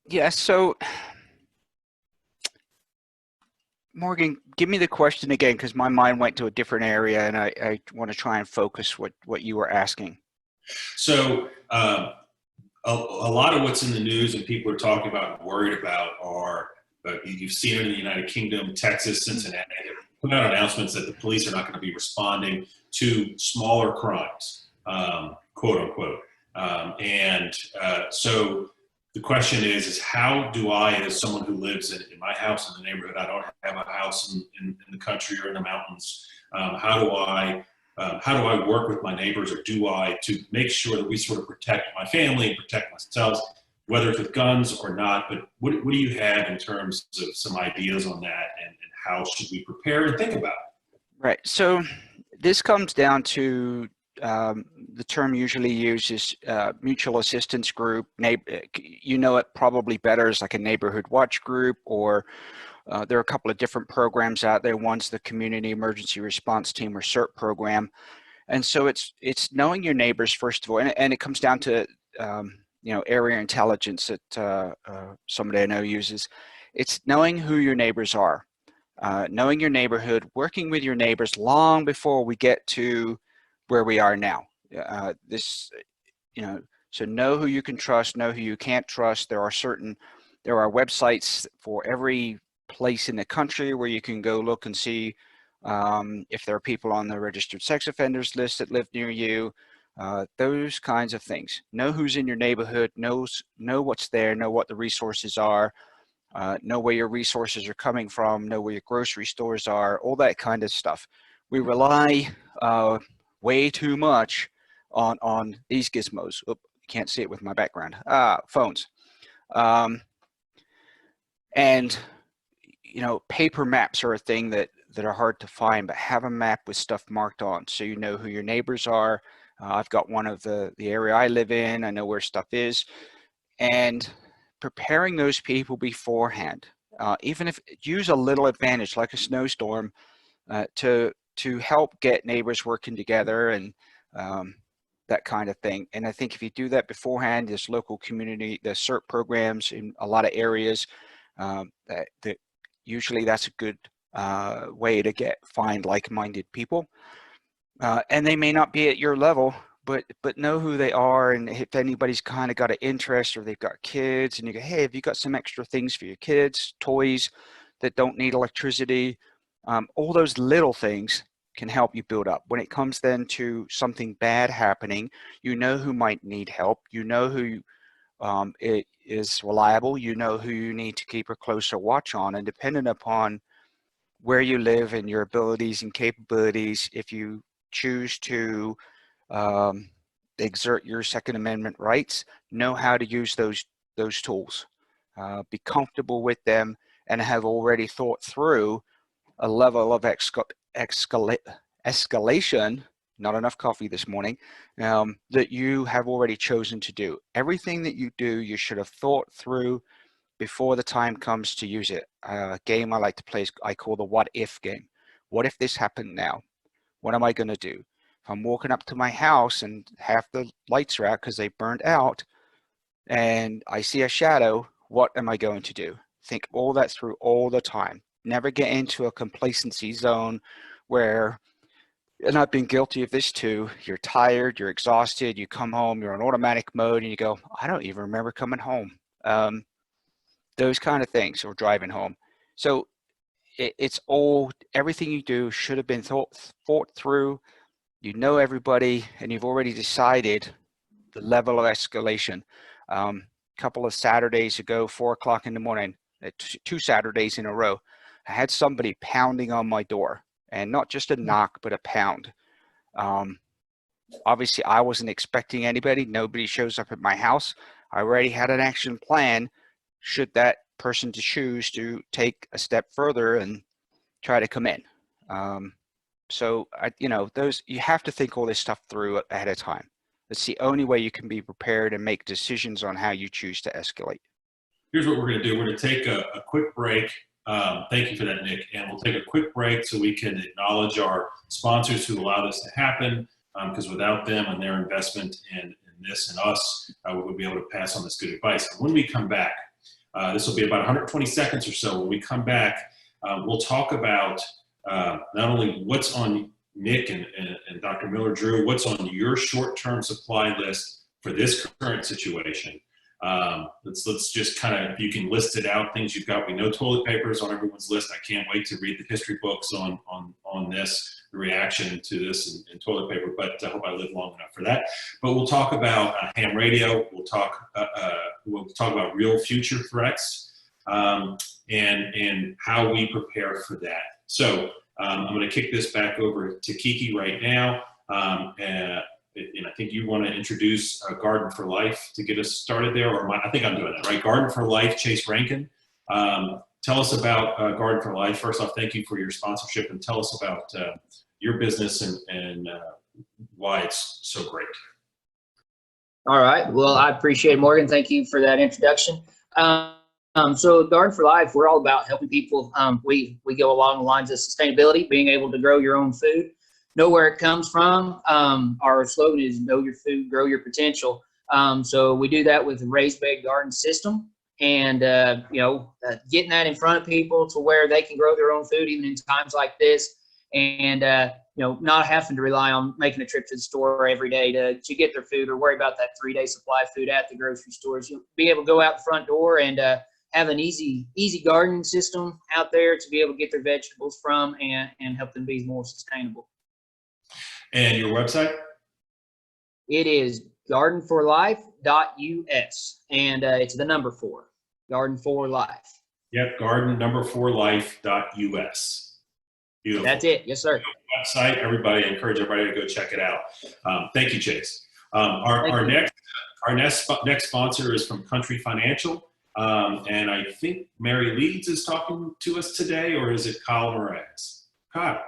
[SPEAKER 3] Yeah, so Morgan, give me the question again, because my mind went to a different area and I want to try and focus what you were asking.
[SPEAKER 2] So a lot of what's in the news and people are talking about and worried about are, you've seen it in the United Kingdom, Texas, Cincinnati, put out announcements that the police are not going to be responding to smaller crimes, quote unquote. So the question is how do I, as someone who lives in my house in the neighborhood, I don't have a house in the country or in the mountains, how do I work with my neighbors, or do I, to make sure that we sort of protect my family and protect ourselves, whether it's with guns or not? But what do you have in terms of some ideas on that, and how should we prepare and think about it?
[SPEAKER 3] Right. So this comes down to the term usually used is mutual assistance group. You know it probably better as like a neighborhood watch group, or there are a couple of different programs out there. One's the Community Emergency Response Team, or CERT program. And so it's knowing your neighbors, first of all, and it comes down to area intelligence that somebody I know uses. It's knowing who your neighbors are. knowing your neighborhood, working with your neighbors long before we get to where we are now. So know who you can trust, know who you can't trust. There are websites for every place in the country where you can go look and see if there are people on the registered sex offenders list that live near you, those kinds of things. Know who's in your neighborhood, know what's there, know what the resources are, know where your resources are coming from, know where your grocery stores are, all that kind of stuff. We rely way too much on these gizmos. Oop, can't see it with my background. Phones. And paper maps are a thing that are hard to find, but have a map with stuff marked on so you know who your neighbors are. I've got one of the area I live in. I know where stuff is. And preparing those people beforehand, even if use a little advantage like a snowstorm to help get neighbors working together and that kind of thing. And I think if you do that beforehand, there's local community, the CERT programs in a lot of areas, that usually that's a good way to find like-minded people. And they may not be at your level, but know who they are, and if anybody's kind of got an interest or they've got kids, and you go, hey, have you got some extra things for your kids, toys that don't need electricity? All those little things can help you build up. When it comes then to something bad happening, you know who might need help, you know who it is reliable, you know who you need to keep a closer watch on, and depending upon where you live and your abilities and capabilities, if you choose to exert your Second Amendment rights, know how to use those tools, be comfortable with them, and have already thought through a level of escalation, not enough coffee this morning, that you have already chosen to do. Everything that you do, you should have thought through before the time comes to use it. A game I like to play is I call the what if game. What if this happened now? What am I going to do? If I'm walking up to my house and half the lights are out because they burned out and I see a shadow, what am I going to do? Think all that through all the time. Never get into a complacency zone where, and I've been guilty of this too, you're tired, you're exhausted, you come home, you're on automatic mode and you go, I don't even remember coming home. Those kind of things, or driving home. So it's all, everything you do should have been thought through. You know everybody, and you've already decided the level of escalation. A couple of Saturdays ago, 4 o'clock in the morning, 2 Saturdays in a row, I had somebody pounding on my door, and not just a knock, but a pound. Obviously, I wasn't expecting anybody. Nobody shows up at my house. I already had an action plan should that person to choose to take a step further and try to come in. So you have to think all this stuff through ahead of time. It's the only way you can be prepared and make decisions on how you choose to escalate.
[SPEAKER 2] Here's what we're going to do. We're going to take a quick break. Thank you for that, Nick. And we'll take a quick break so we can acknowledge our sponsors who allow this to happen, because without them and their investment in this and us, we would be able to pass on this good advice. And when we come back, this will be about 120 seconds or so. When we come back, we'll talk about not only what's on Nick and Dr. Miller-Drew, what's on your short-term supply list for this current situation. Let's just kind of, if you can list it out, things you've got. We know toilet paper is on everyone's list. I can't wait to read the history books on this, the reaction to this and toilet paper, but I hope I live long enough for that. But we'll talk about ham radio. We'll talk about real future threats and how we prepare for that. So I'm going to kick this back over to Kiki right now. And I think you want to introduce Garden for Life to get us started there, or I think I'm doing that, right? Garden for Life, Chase Rankin. Tell us about Garden for Life. First off, thank you for your sponsorship, and tell us about your business and why it's so great.
[SPEAKER 5] All right. Well, I appreciate it, Morgan. Thank you for that introduction. So Garden for Life, we're all about helping people. We go along the lines of sustainability, being able to grow your own food. Know where it comes from. Our slogan is know your food, grow your potential. So we do that with a raised bed garden system. and getting that in front of people to where they can grow their own food even in times like this, and not having to rely on making a trip to the store every day to get their food or worry about that 3-day supply of food at the grocery stores. You'll be able to go out the front door and have an easy gardening system out there to be able to get their vegetables from and help them be more sustainable.
[SPEAKER 2] And your website?
[SPEAKER 5] It is gardenforlife.us, and it's the number 4, Garden for Life.
[SPEAKER 2] Yep, garden4life.us. Beautiful.
[SPEAKER 5] That's it. Yes, sir.
[SPEAKER 2] Website, everybody, I encourage everybody to go check it out. Thank you, Chase. Our next sponsor is from Country Financial, and I think Mary Leeds is talking to us today, or is it Kyle Moraes? Kyle.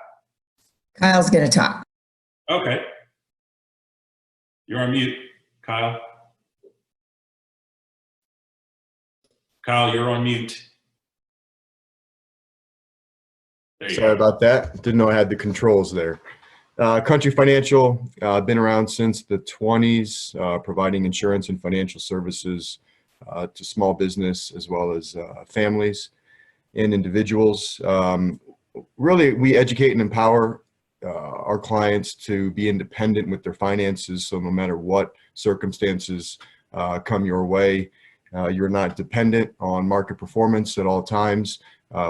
[SPEAKER 6] Kyle's going to talk.
[SPEAKER 2] Okay. You're on mute, Kyle. Kyle, you're on mute.
[SPEAKER 7] Sorry about that. Didn't know I had the controls there. Country Financial, been around since the 20s, providing insurance and financial services to small business as well as families and individuals. Really, we educate and empower our clients to be independent with their finances. So no matter what circumstances come your way, you're not dependent on market performance at all times.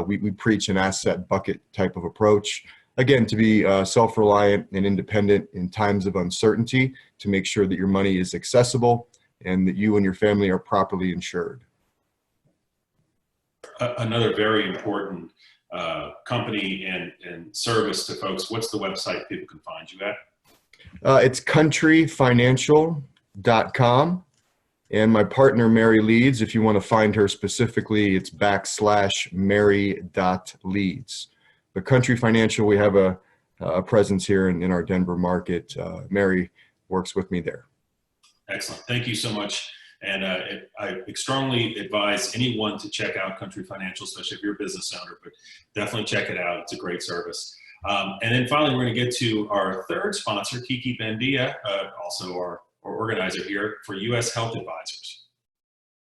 [SPEAKER 7] We preach an asset bucket type of approach, again, to be self-reliant and independent in times of uncertainty, to make sure that your money is accessible and that you and your family are properly insured.
[SPEAKER 2] Another very important company and service to folks. What's the website people can find you at?
[SPEAKER 7] It's countryfinancial.com. And my partner, Mary Leeds, if you want to find her specifically, it's /Mary.Leeds. But Country Financial, we have a presence here in our Denver market. Mary works with me there.
[SPEAKER 2] Excellent. Thank you so much. And I strongly advise anyone to check out Country Financial, especially if you're a business owner, but definitely check it out. It's a great service. And then finally, we're going to get to our third sponsor, Kiki Bandia, also our organizer here for U.S. Health Advisors.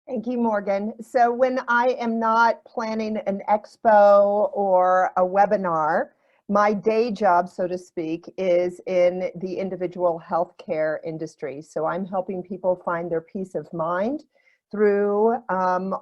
[SPEAKER 1] Thank you, Morgan. So when I am not planning an expo or a webinar, my day job, so to speak, is in the individual healthcare industry. So I'm helping people find their peace of mind through an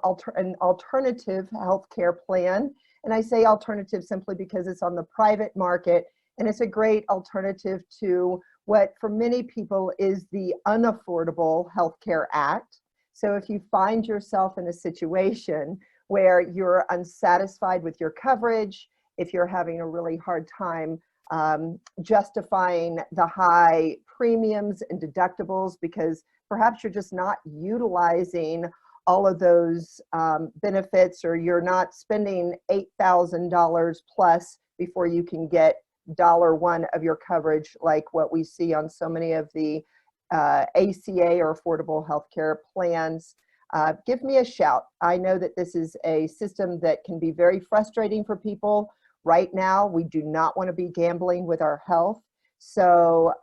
[SPEAKER 1] alternative healthcare plan. And I say alternative simply because it's on the private market, and it's a great alternative to what for many people is the Unaffordable Healthcare Act. So if you find yourself in a situation where you're unsatisfied with your coverage, if you're having a really hard time justifying the high premiums and deductibles because perhaps you're just not utilizing all of those benefits, or you're not spending $8,000 plus before you can get $1 of your coverage, like what we see on so many of the ACA or affordable healthcare plans, give me a shout. I know that this is a system that can be very frustrating for people. Right now, we do not want to be gambling with our health. So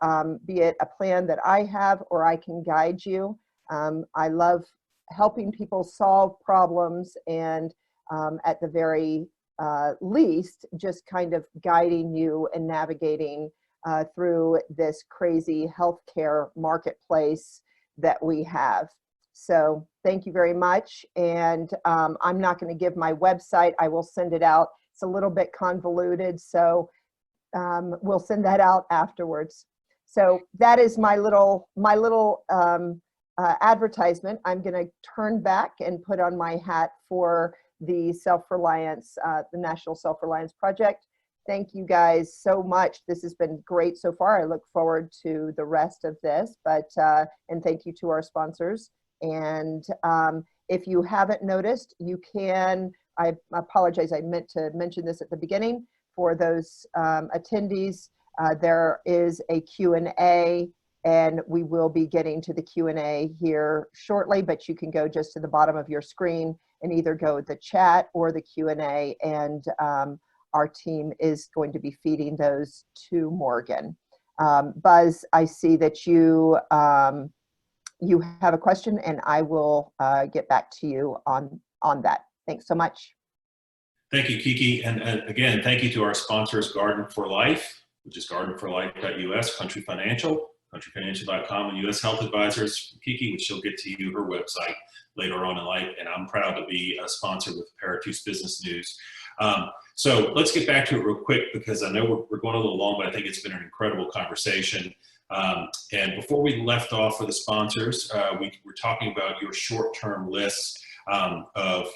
[SPEAKER 1] be it a plan that I have or I can guide you. I love helping people solve problems, and at the very least, just kind of guiding you and navigating through this crazy healthcare marketplace that we have. So thank you very much. And I'm not going to give my website. I will send it out. It's a little bit convoluted, so we'll send that out afterwards. So that is my little advertisement. I'm going to turn back and put on my hat for the Self-Reliance, the National Self-Reliance Project. Thank you guys so much. This has been great so far. I look forward to the rest of this, and thank you to our sponsors. And if you haven't noticed, you can, I apologize, I meant to mention this at the beginning. For those attendees, there is a Q&A, and we will be getting to the Q&A here shortly, but you can go just to the bottom of your screen and either go with the chat or the Q&A, and our team is going to be feeding those to Morgan. Buzz, I see that you you have a question, and I will get back to you on that. Thanks so much.
[SPEAKER 2] Thank you, Kiki. And again, thank you to our sponsors, Garden for Life, which is gardenforlife.us, Country Financial, countryfinancial.com, and U.S. Health Advisors, Kiki, which she'll get to you, her website later on in life. And I'm proud to be a sponsor with Paratus Business News. So let's get back to it real quick, because I know we're going a little long, but I think it's been an incredible conversation. And before we left off with the sponsors, we were talking about your short-term lists of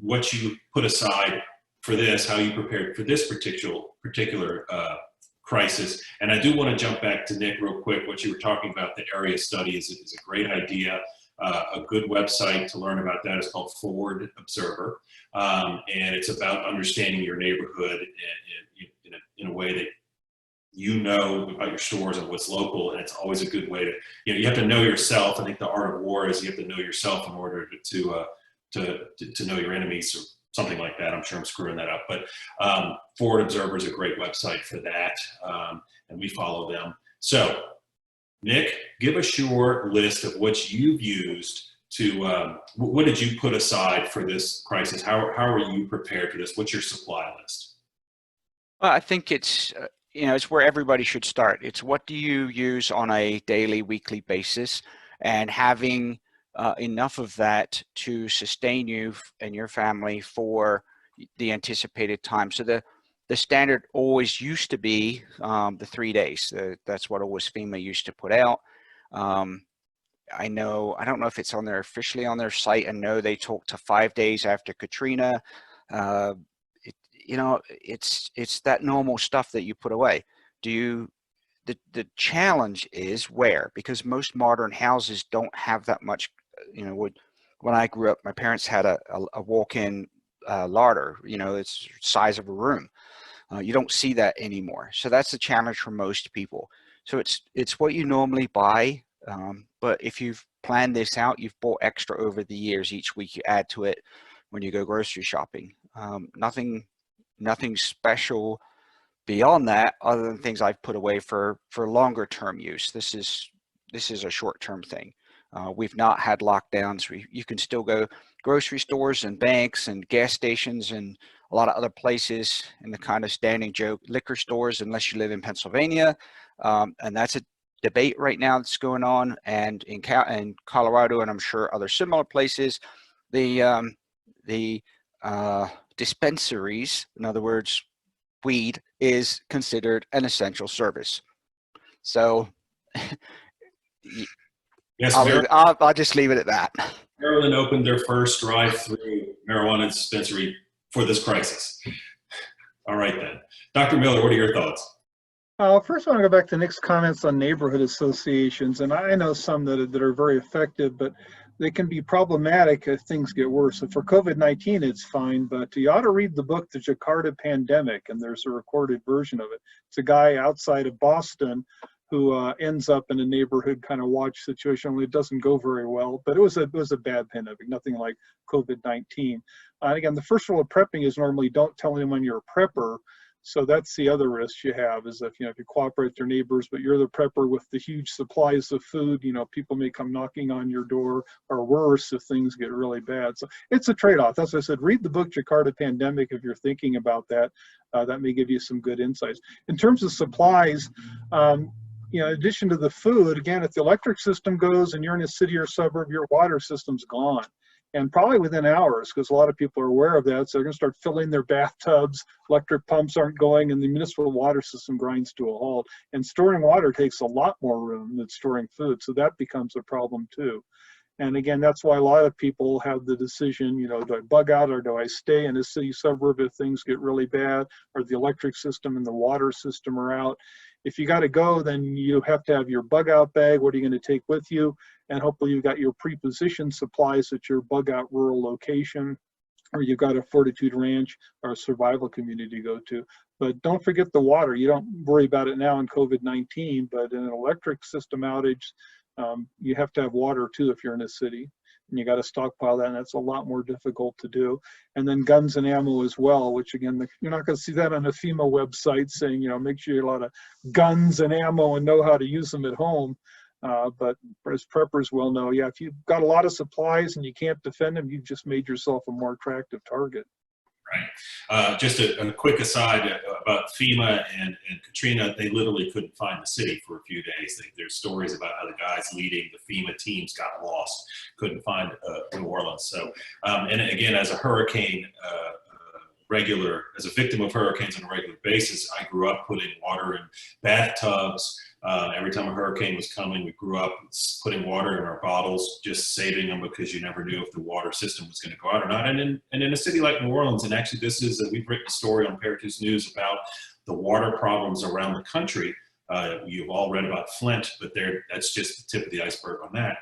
[SPEAKER 2] what you put aside for this, how you prepared for this particular crisis. And I do want to jump back to Nick real quick. What you were talking about, the area study is a great idea. A good website to learn about that is called Forward Observer. And it's about understanding your neighborhood in a way that you know about your stores and what's local. And it's always a good way to, you have to know yourself. I think the art of war is you have to know yourself in order to know your enemies, or something like that. I'm sure I'm screwing that up, but Forward Observer is a great website for that, and we follow them. So, Nick, give us your list of what you've used to, what did you put aside for this crisis? How are you prepared for this? What's your supply list?
[SPEAKER 3] Well, I think it's, it's where everybody should start. It's what do you use on a daily, weekly basis, and having enough of that to sustain you and your family for the anticipated time. So the standard always used to be the 3 days. That's what always FEMA used to put out. I don't know if it's officially on their site. I know they talked to 5 days after Katrina. It's that normal stuff that you put away. The challenge is where, because most modern houses don't have that much. When I grew up, my parents had a walk-in larder. It's the size of a room. You don't see that anymore. So that's the challenge for most people. So it's what you normally buy, but if you've planned this out, you've bought extra over the years. Each week you add to it when you go grocery shopping. Nothing special beyond that, other than things I've put away for longer term use. This is a short term thing. We've not had lockdowns. You can still go grocery stores and banks and gas stations and a lot of other places, and the kind of standing joke, liquor stores, unless you live in Pennsylvania. And that's a debate right now that's going on. And in Colorado, and I'm sure other similar places, the dispensaries, in other words, weed, is considered an essential service. So
[SPEAKER 2] yes,
[SPEAKER 3] I'll just leave it at that.
[SPEAKER 2] Maryland opened their first drive-through marijuana dispensary for this crisis. All right then. Dr. Miller, what are your thoughts?
[SPEAKER 4] First, I want to go back to Nick's comments on neighborhood associations, and I know some that are very effective, but they can be problematic if things get worse. So for COVID-19, it's fine, but you ought to read the book, The Jakarta Pandemic, and there's a recorded version of it. It's a guy outside of Boston who ends up in a neighborhood kind of watch situation. It doesn't go very well, but it was a bad pandemic, nothing like COVID-19. And again, the first rule of prepping is normally don't tell anyone you're a prepper. So that's the other risk you have, is if you cooperate with your neighbors, but you're the prepper with the huge supplies of food, people may come knocking on your door, or worse if things get really bad. So it's a trade-off. That's why I said, read the book Jakarta Pandemic if you're thinking about that. That may give you some good insights. In terms of supplies, in addition to the food, again, if the electric system goes and you're in a city or suburb, your water system's gone. And probably within hours, because a lot of people are aware of that. So they're going to start filling their bathtubs, electric pumps aren't going, and the municipal water system grinds to a halt. And storing water takes a lot more room than storing food. So that becomes a problem too. And again, that's why a lot of people have the decision, do I bug out or do I stay in a city suburb if things get really bad, or the electric system and the water system are out. If you got to go, then you have to have your bug out bag. What are you going to take with you? And hopefully you've got your pre-positioned supplies at your bug out rural location, or you've got a Fortitude Ranch or a survival community to go to. But don't forget the water. You don't worry about it now in COVID-19, but in an electric system outage, you have to have water too if you're in a city. And you got to stockpile that, and that's a lot more difficult to do. And then guns and ammo as well, which again, you're not going to see that on a FEMA website saying, make sure you have a lot of guns and ammo and know how to use them at home. But as preppers will know, yeah, if you've got a lot of supplies and you can't defend them, you've just made yourself a more attractive target.
[SPEAKER 2] Right. Just a quick aside about FEMA and Katrina, they literally couldn't find the city for a few days. There's stories about how the guys leading the FEMA teams got lost, couldn't find New Orleans. So, and again, as a hurricane as a victim of hurricanes on a regular basis, I grew up putting water in bathtubs. Every time a hurricane was coming, we grew up putting water in our bottles, just saving them because you never knew if the water system was going to go out or not. And in a city like New Orleans, and actually we've written a story on Paratus News about the water problems around the country. You've all read about Flint, but that's just the tip of the iceberg on that.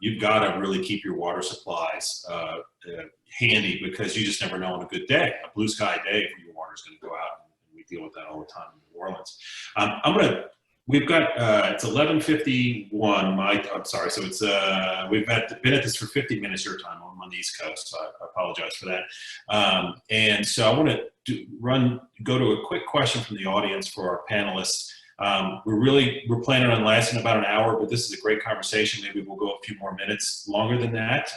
[SPEAKER 2] You've got to really keep your water supplies handy, because you just never know on a good day, a blue sky day, if your water is going to go out. And we deal with that all the time in New Orleans. We've got, it's 11:51, I'm sorry, so it's, we've been at this for 50 minutes your time. I'm on the East Coast, so I apologize for that. And so I want to go to a quick question from the audience for our panelists. We're planning on lasting about an hour, but this is a great conversation. Maybe we'll go a few more minutes longer than that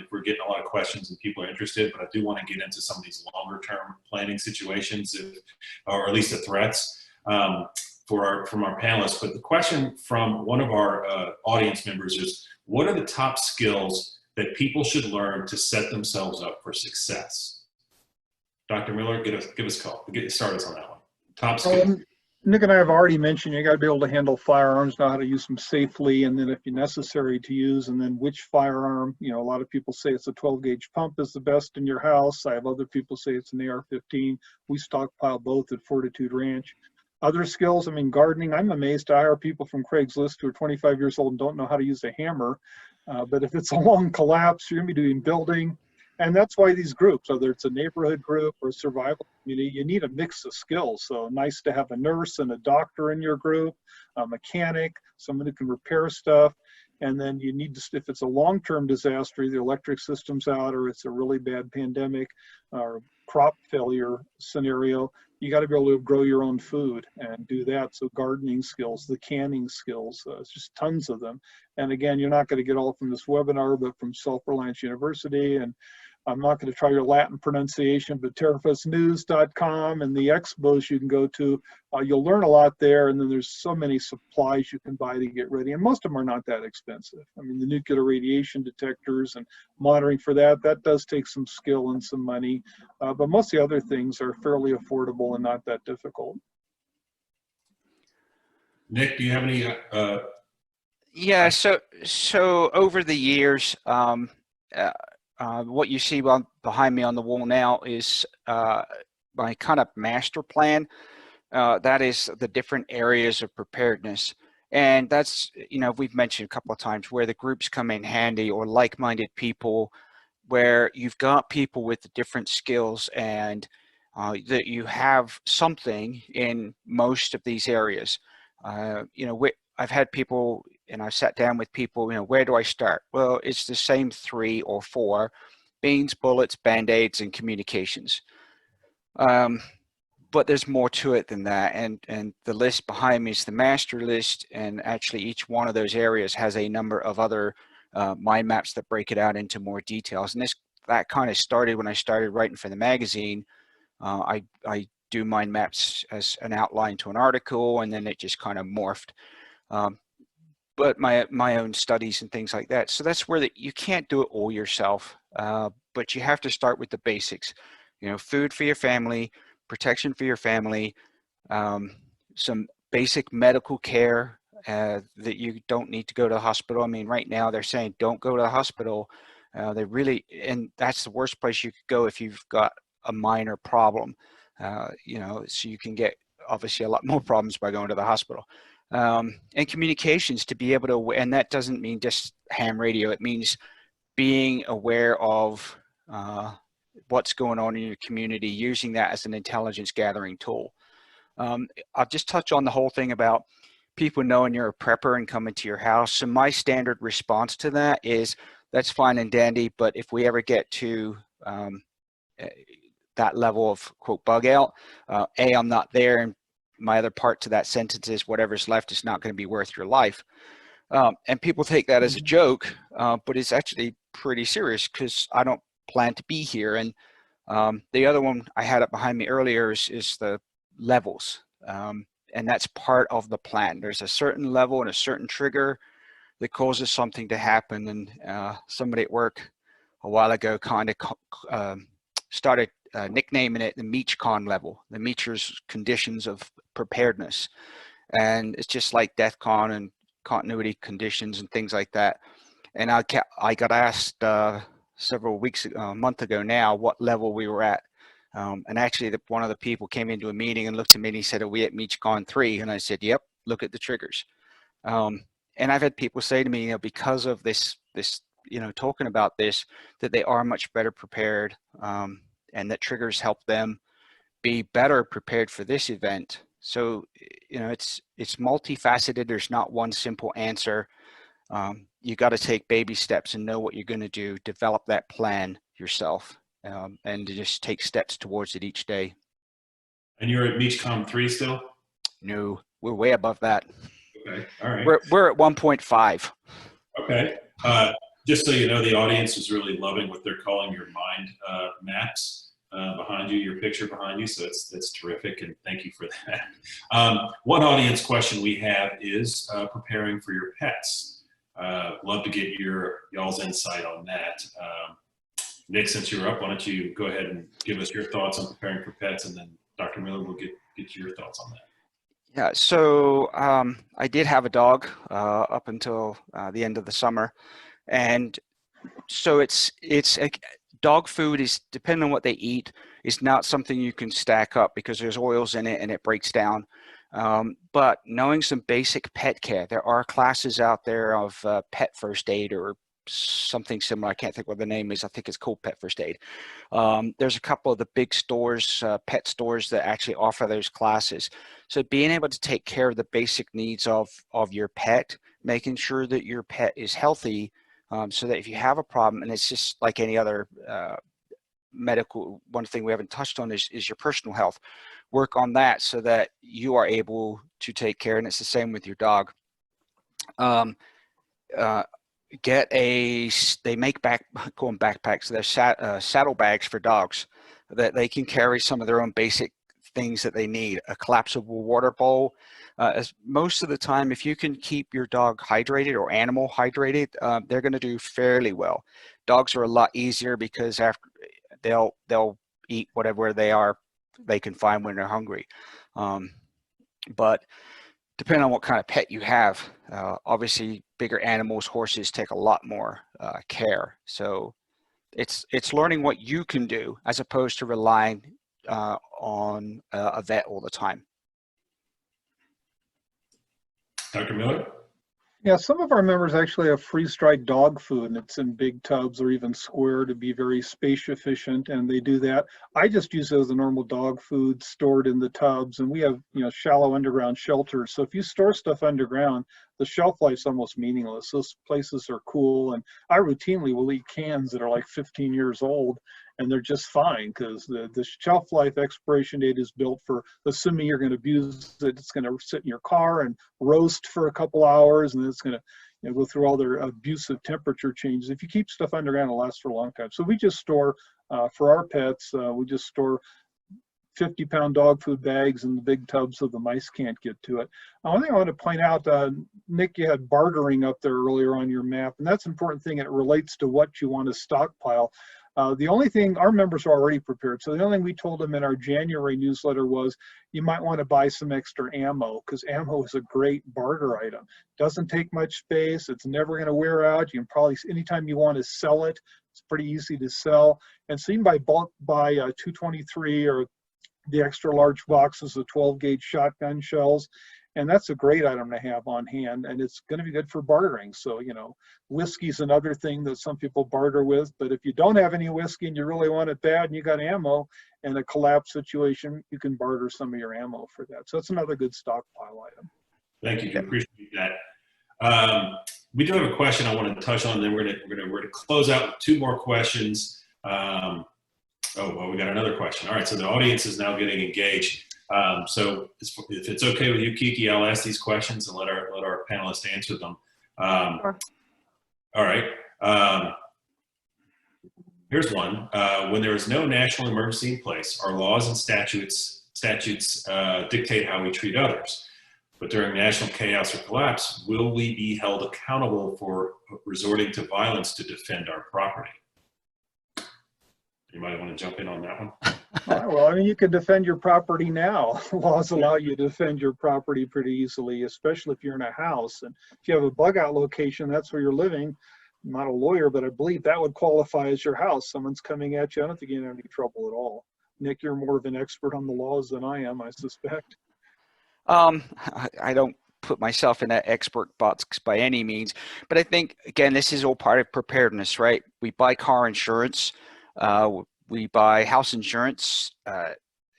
[SPEAKER 2] if we're getting a lot of questions and people are interested, but I do want to get into some of these longer term planning situations, or at least the threats. From our panelists. But the question from one of our audience members is, what are the top skills that people should learn to set themselves up for success? Dr. Miller, give us a call. Start us on that one. Top skills.
[SPEAKER 4] Nick and I have already mentioned you got to be able to handle firearms, know how to use them safely, and then if necessary to use, and then which firearm. You know, a lot of people say it's a 12-gauge pump is the best in your house. I have other people say it's an AR-15. We stockpile both at Fortitude Ranch. Other skills, I mean, gardening, I'm amazed. I hire people from Craigslist who are 25 years old and don't know how to use a hammer. But if it's a long collapse, you're going to be doing building. And that's why these groups, whether it's a neighborhood group or a survival community, you need a mix of skills. So nice to have a nurse and a doctor in your group, a mechanic, someone who can repair stuff. And then you need to, if it's a long-term disaster, either electric system's out or it's a really bad pandemic or crop failure scenario, you got to be able to grow your own food and do that. So gardening skills, the canning skills, it's just tons of them. And again, you're not going to get all from this webinar, but from Self-Reliance University. And I'm not going to try your Latin pronunciation, but terrafusnews.com and the expos you can go to. You'll learn a lot there, and then there's so many supplies you can buy to get ready, and most of them are not that expensive. I mean, the nuclear radiation detectors and monitoring for that does take some skill and some money, but most of the other things are fairly affordable and not that difficult.
[SPEAKER 2] Nick, do you have any?
[SPEAKER 3] Yeah, so over the years, what you see behind me on the wall now is my kind of master plan. That is the different areas of preparedness. And that's, you know, we've mentioned a couple of times where the groups come in handy, or like-minded people, where you've got people with different skills and that you have something in most of these areas. You know, I've had people, and I've sat down with people, you know, where do I start? Well, it's the same 3 or 4: beans, bullets, band-aids, and communications. But there's more to it than that. And the list behind me is the master list. And actually each one of those areas has a number of other mind maps that break it out into more details. And that kind of started when I started writing for the magazine. I do mind maps as an outline to an article, and then it just kind of morphed. But my own studies and things like that. So that's where you can't do it all yourself, but you have to start with the basics. You know, food for your family, protection for your family, some basic medical care that you don't need to go to the hospital. I mean, right now they're saying don't go to the hospital. And that's the worst place you could go if you've got a minor problem. You know, so you can get obviously a lot more problems by going to the hospital. And communications, to be able to, and that doesn't mean just ham radio, it means being aware of what's going on in your community, using that as an intelligence gathering tool. I'll just touch on the whole thing about people knowing you're a prepper and coming to your house. So my standard response to that is, that's fine and dandy, but if we ever get to that level of quote bug out, A, I'm not there, and my other part to that sentence is whatever's left is not going to be worth your life. And people take that as a joke, but it's actually pretty serious because I don't plan to be here. And the other one I had up behind me earlier is the levels. And that's part of the plan. There's a certain level and a certain trigger that causes something to happen. And somebody at work a while ago kind of started nicknaming it the Meacher level, the Meacher's conditions of preparedness. And it's just like DEFCON and continuity conditions and things like that. And I got asked several weeks, a month ago now, what level we were at. And actually, one of the people came into a meeting and looked at me and he said, "Are we at Meacher 3?" And I said, "Yep, look at the triggers." And I've had people say to me, because of this, talking about this, that they are much better prepared, and that triggers help them be better prepared for this event. So, it's multifaceted. There's not one simple answer. You got to take baby steps and know what you're going to do, develop that plan yourself, and to just take steps towards it each day.
[SPEAKER 2] And you're at Meacher 3 still?
[SPEAKER 3] No, we're way above that.
[SPEAKER 2] Okay, all right.
[SPEAKER 3] We're at 1.5.
[SPEAKER 2] Okay. Just so you know, the audience is really loving what they're calling your mind maps behind you, your picture behind you. So that's terrific, and thank you for that. One audience question we have is preparing for your pets. Love to get y'all's insight on that. Nick, since you're up, why don't you go ahead and give us your thoughts on preparing for pets, and then Dr. Miller will get your thoughts on that.
[SPEAKER 3] Yeah, so I did have a dog up until the end of the summer, and so it's dog food is, depending on what they eat, is not something you can stack up because there's oils in it and it breaks down. But knowing some basic pet care, there are classes out there of pet first aid or something similar. I can't think what the name is. I think it's called Pet First Aid. There's a couple of the big stores, pet stores, that actually offer those classes. So being able to take care of the basic needs of your pet, making sure that your pet is healthy, so that if you have a problem, and it's just like any other medical, one thing we haven't touched on is your personal health. Work on that so that you are able to take care, and it's the same with your dog. They make backpacks. They're saddle bags for dogs that they can carry some of their own basic things that they need. A collapsible water bowl. As most of the time, if you can keep your dog hydrated or animal hydrated, they're going to do fairly well. Dogs are a lot easier because after they'll eat whatever they can find when they're hungry. But depending on what kind of pet you have, obviously bigger animals, horses, take a lot more care. So it's learning what you can do as opposed to relying on a vet all the time.
[SPEAKER 2] Dr. Miller?
[SPEAKER 4] Yeah, some of our members actually have freeze-dried dog food, and it's in big tubs or even square to be very space efficient, and they do that. I just use it as a normal dog food stored in the tubs, and we have shallow underground shelters. So if you store stuff underground, the shelf life's almost meaningless. Those places are cool, and I routinely will eat cans that are like 15 years old, and they're just fine because the shelf life expiration date is built for, assuming you're going to abuse it, it's going to sit in your car and roast for a couple hours, and then it's going to go through all their abusive temperature changes. If you keep stuff underground, it'll last for a long time. So we just store, for our pets, we just store 50-pound dog food bags in the big tubs so the mice can't get to it. One thing I want to point out, Nick, you had bartering up there earlier on your map, and that's an important thing. It relates to what you want to stockpile. The only thing, our members are already prepared, so the only thing we told them in our January newsletter was you might want to buy some extra ammo, because ammo is a great barter item. Doesn't take much space, it's never going to wear out. You can probably, anytime you want to sell it, it's pretty easy to sell. And so you can buy 223 or the extra large boxes of 12-gauge shotgun shells. And that's a great item to have on hand, and it's going to be good for bartering. So, whiskey's another thing that some people barter with, but if you don't have any whiskey and you really want it bad and you got ammo in a collapse situation, you can barter some of your ammo for that. So that's another good stockpile item.
[SPEAKER 2] Thank you, appreciate that. We do have a question I want to touch on, then we're going to close out with two more questions. Oh, well, we got another question. All right, so the audience is now getting engaged. So if it's okay with you, Kiki, I'll ask these questions and let our panelists answer them.
[SPEAKER 1] Sure.
[SPEAKER 2] All right. Here's one. When there is no national emergency in place, our laws and statutes dictate how we treat others. But during national chaos or collapse, will we be held accountable for resorting to violence to defend our property? You might want to jump in on that one.
[SPEAKER 4] Well, I mean, you can defend your property now. Laws allow you to defend your property pretty easily, especially if you're in a house. And if you have a bug out location, that's where you're living. I'm not a lawyer, but I believe that would qualify as your house. Someone's coming at you. I don't think you're in any trouble at all. Nick, you're more of an expert on the laws than I am, I suspect.
[SPEAKER 3] I don't put myself in that expert box by any means, but I think, again, this is all part of preparedness, right? We buy car insurance, we buy house insurance,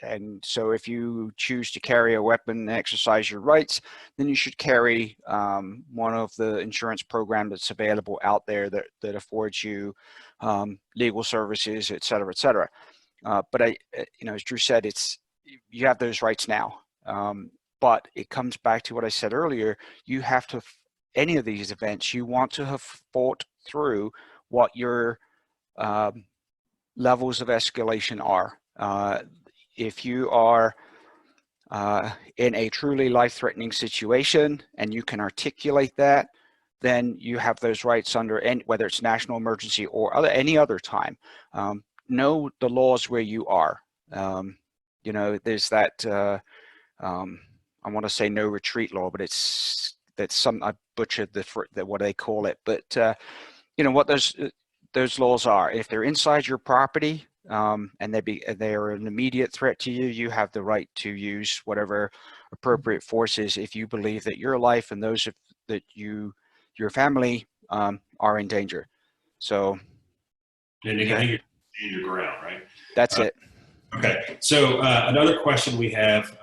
[SPEAKER 3] and so if you choose to carry a weapon and exercise your rights, then you should carry one of the insurance programs that's available out there that affords you legal services, et cetera, et cetera. But as Drew said, you have those rights now. But it comes back to what I said earlier. You have to, any of these events, you want to have thought through what your levels of escalation are. If you are in a truly life-threatening situation and you can articulate that, then you have those rights under whether it's national emergency or any other time. Know the laws where you are. There's that. I want to say no retreat law, but I butchered what they call it. But what those laws are. If they're inside your property and they are an immediate threat to you, you have the right to use whatever appropriate forces if you believe that your life and those that your family are in danger. So,
[SPEAKER 2] and I think you're in your ground, right?
[SPEAKER 3] That's it.
[SPEAKER 2] Okay. So another question we have.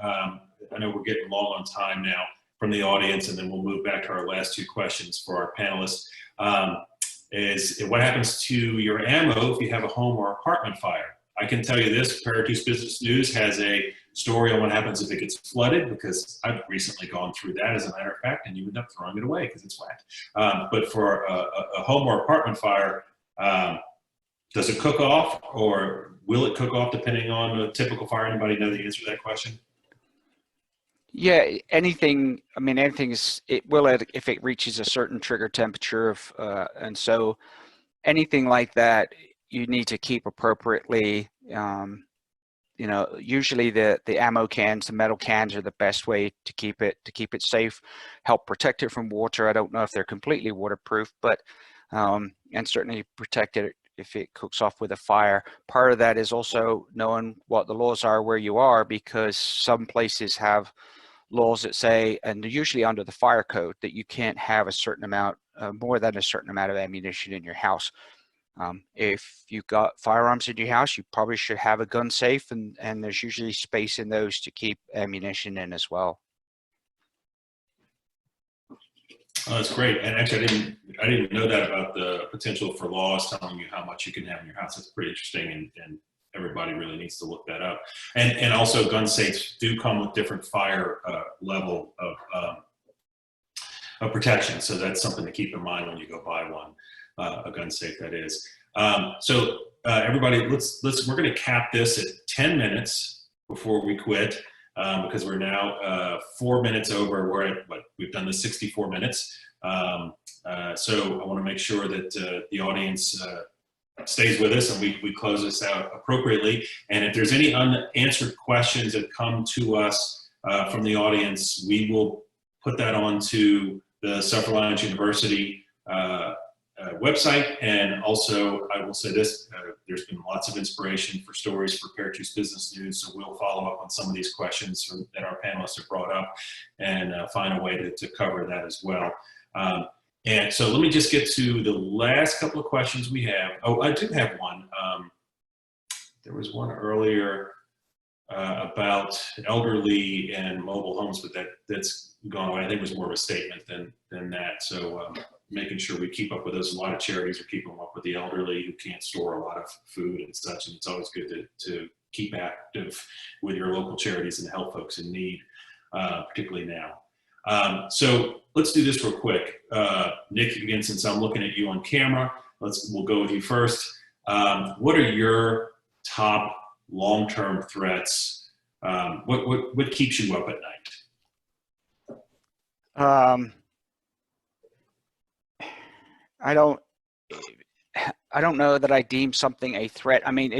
[SPEAKER 2] I know we're getting long on time now from the audience, and then we'll move back to our last two questions for our panelists. Is what happens to your ammo if you have a home or apartment fire? I can tell you this, Paratus Business News has a story on what happens if it gets flooded, because I've recently gone through that, as a matter of fact, and you end up throwing it away because it's wet. But for a home or apartment fire, does it cook off, or will it cook off depending on a typical fire? Anybody know the answer to that question?
[SPEAKER 3] Yeah, anything is, it will if it reaches a certain trigger temperature and so anything like that you need to keep appropriately. Usually the ammo cans, the metal cans are the best way to keep it safe, help protect it from water. I don't know if they're completely waterproof, but and certainly protect it if it cooks off with a fire. Part of that is also knowing what the laws are where you are, because some places have laws that say, and they're usually under the fire code, that you can't have a certain amount, more than a certain amount of ammunition in your house. If you've got firearms in your house, you probably should have a gun safe, and there's usually space in those to keep ammunition in as well.
[SPEAKER 2] Oh, that's great. And actually, I didn't know that about the potential for laws telling you how much you can have in your house. That's pretty interesting, and everybody really needs to look that up. And also, gun safes do come with different fire level of protection. So that's something to keep in mind when you go buy one, a gun safe, that is. So everybody, we're going to cap this at 10 minutes before we quit, because we're now 4 minutes over. We're at we've done the 64 minutes. So I want to make sure that the audience stays with us and we close this out appropriately. And if there's any unanswered questions that come to us from the audience, we will put that onto the Self-Reliance University website. And also, I will say this, there's been lots of inspiration for stories for Paratus Business News, so we'll follow up on some of these questions that our panelists have brought up and find a way to cover that as well. And so let me just get to the last couple of questions we have. Oh, I do have one. There was one earlier about elderly and mobile homes, but that's gone away. I think it was more of a statement than that. So making sure we keep up with those. A lot of charities are keeping up with the elderly who can't store a lot of food and such, and it's always good to keep active with your local charities and help folks in need, particularly now. So let's do this real quick. Nick, again, since I'm looking at you on camera, we'll go with you first. What are your top long-term threats? What keeps you up at night?
[SPEAKER 3] I don't know that I deem something a threat. I mean,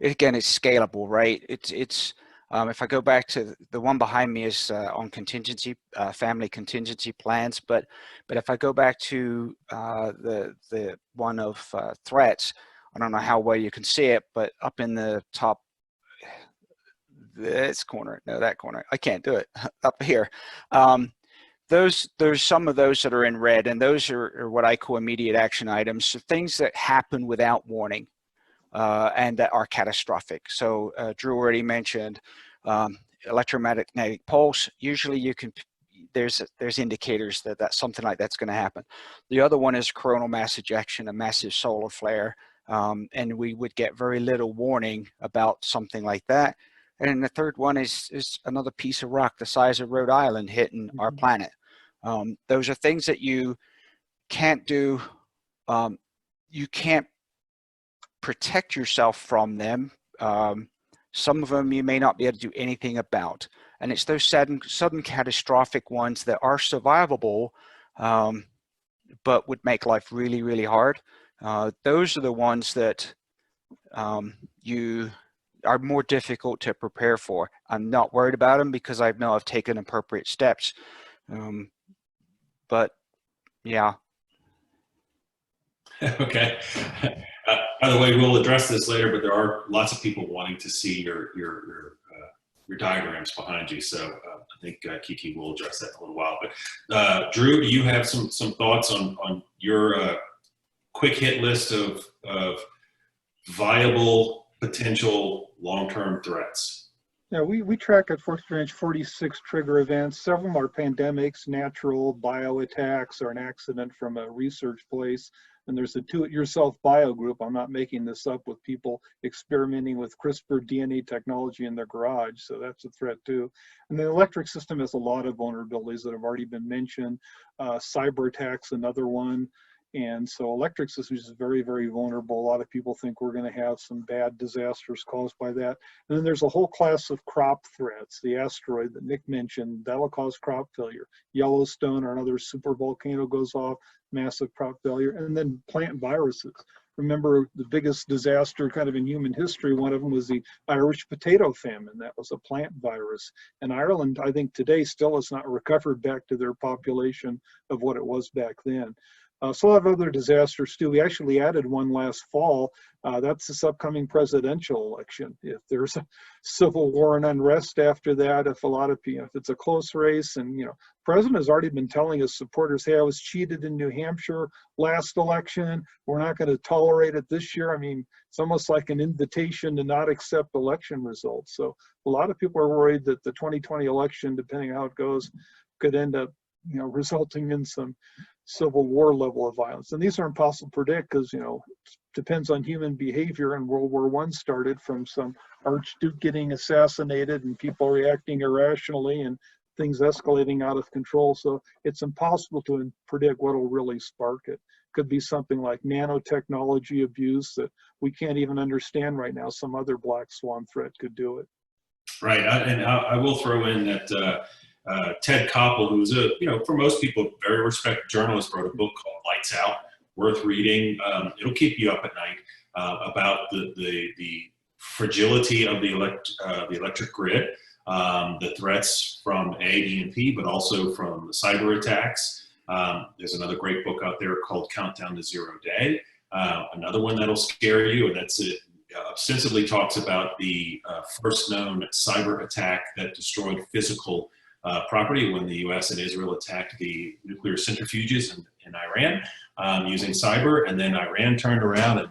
[SPEAKER 3] again, it's scalable, right? If I go back to the one behind me is on contingency, family contingency plans. But if I go back to the one of threats, I don't know how well you can see it, but up in the top, this corner, no, that corner, I can't do it, up here. There's some of those that are in red, and those are what I call immediate action items, so things that happen without warning and that are catastrophic. So Drew already mentioned electromagnetic pulse. Usually you can, there's indicators that something like that's going to happen. The other one is coronal mass ejection, a massive solar flare, and we would get very little warning about something like that. And the third one is another piece of rock the size of Rhode Island hitting our planet. Those are things that you can't do. You can't protect yourself from them. Some of them you may not be able to do anything about. And it's those sudden catastrophic ones that are survivable, but would make life really, really hard. Those are the ones that you are more difficult to prepare for. I'm not worried about them because I know I've taken appropriate steps. But yeah.
[SPEAKER 2] Okay. By the way, we'll address this later, but there are lots of people wanting to see your diagrams behind you. So I think Kiki will address that in a little while. But Drew, do you have some thoughts on your quick hit list of viable potential long-term threats?
[SPEAKER 4] Yeah, we track at Fourth Branch 46 trigger events. Several of them are pandemics, natural, bio attacks, or an accident from a research place. And there's a do-it-yourself bio group. I'm not making this up, with people experimenting with CRISPR DNA technology in their garage. So that's a threat too. And the electric system has a lot of vulnerabilities that have already been mentioned. Cyber attacks, another one. And so electric systems is very, very vulnerable. A lot of people think we're going to have some bad disasters caused by that. And then there's a whole class of crop threats. The asteroid that Nick mentioned, that'll cause crop failure. Yellowstone or another super volcano goes off, massive crop failure. And then plant viruses. Remember the biggest disaster kind of in human history, one of them was the Irish potato famine. That was a plant virus. And Ireland, I think today, still has not recovered back to their population of what it was back then. So a lot of other disasters too. We actually added one last fall. That's this upcoming presidential election. If there's a civil war and unrest after that, if a lot of people, if it's a close race, and the president has already been telling his supporters, hey, I was cheated in New Hampshire last election. We're not going to tolerate it this year. I mean, it's almost like an invitation to not accept election results. So a lot of people are worried that the 2020 election, depending on how it goes, could end up resulting in some civil war level of violence. And these are impossible to predict because, it depends on human behavior. And World War I started from some archduke getting assassinated and people reacting irrationally and things escalating out of control. So it's impossible to predict what will really spark it. Could be something like nanotechnology abuse that we can't even understand right now. Some other black swan threat could do it.
[SPEAKER 2] Right, and I will throw in that Ted Koppel, who's a, for most people, very respected journalist, wrote a book called Lights Out, worth reading. It'll keep you up at night about the fragility of the electric grid, the threats from E&P, but also from the cyber attacks. There's another great book out there called Countdown to Zero Day. Another one that'll scare you, and that's it. Ostensibly talks about the first known cyber attack that destroyed physical property when the U.S. and Israel attacked the nuclear centrifuges in Iran using cyber, and then Iran turned around and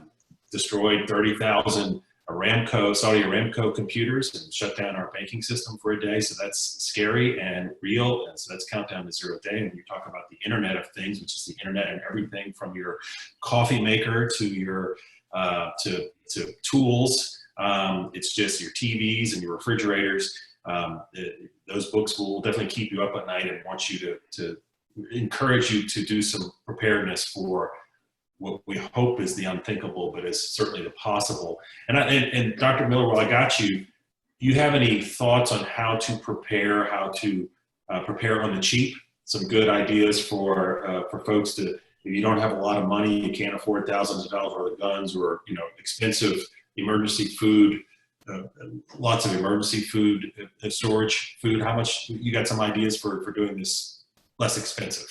[SPEAKER 2] destroyed 30,000 Saudi Aramco computers and shut down our banking system for a day. So that's scary and real, and so that's Countdown to Zero Day. And when you talk about the Internet of Things, which is the internet and everything from your coffee maker to your to tools, it's just your TVs and your refrigerators. Those books will definitely keep you up at night and want you to encourage you to do some preparedness for what we hope is the unthinkable, but is certainly the possible. And Dr. Miller, while I got you, you have any thoughts on how to prepare on the cheap? Some good ideas for folks to, if you don't have a lot of money, you can't afford thousands of dollars worth of guns, or expensive emergency food, lots of emergency food, storage food. How much, you got some ideas for doing this less expensive?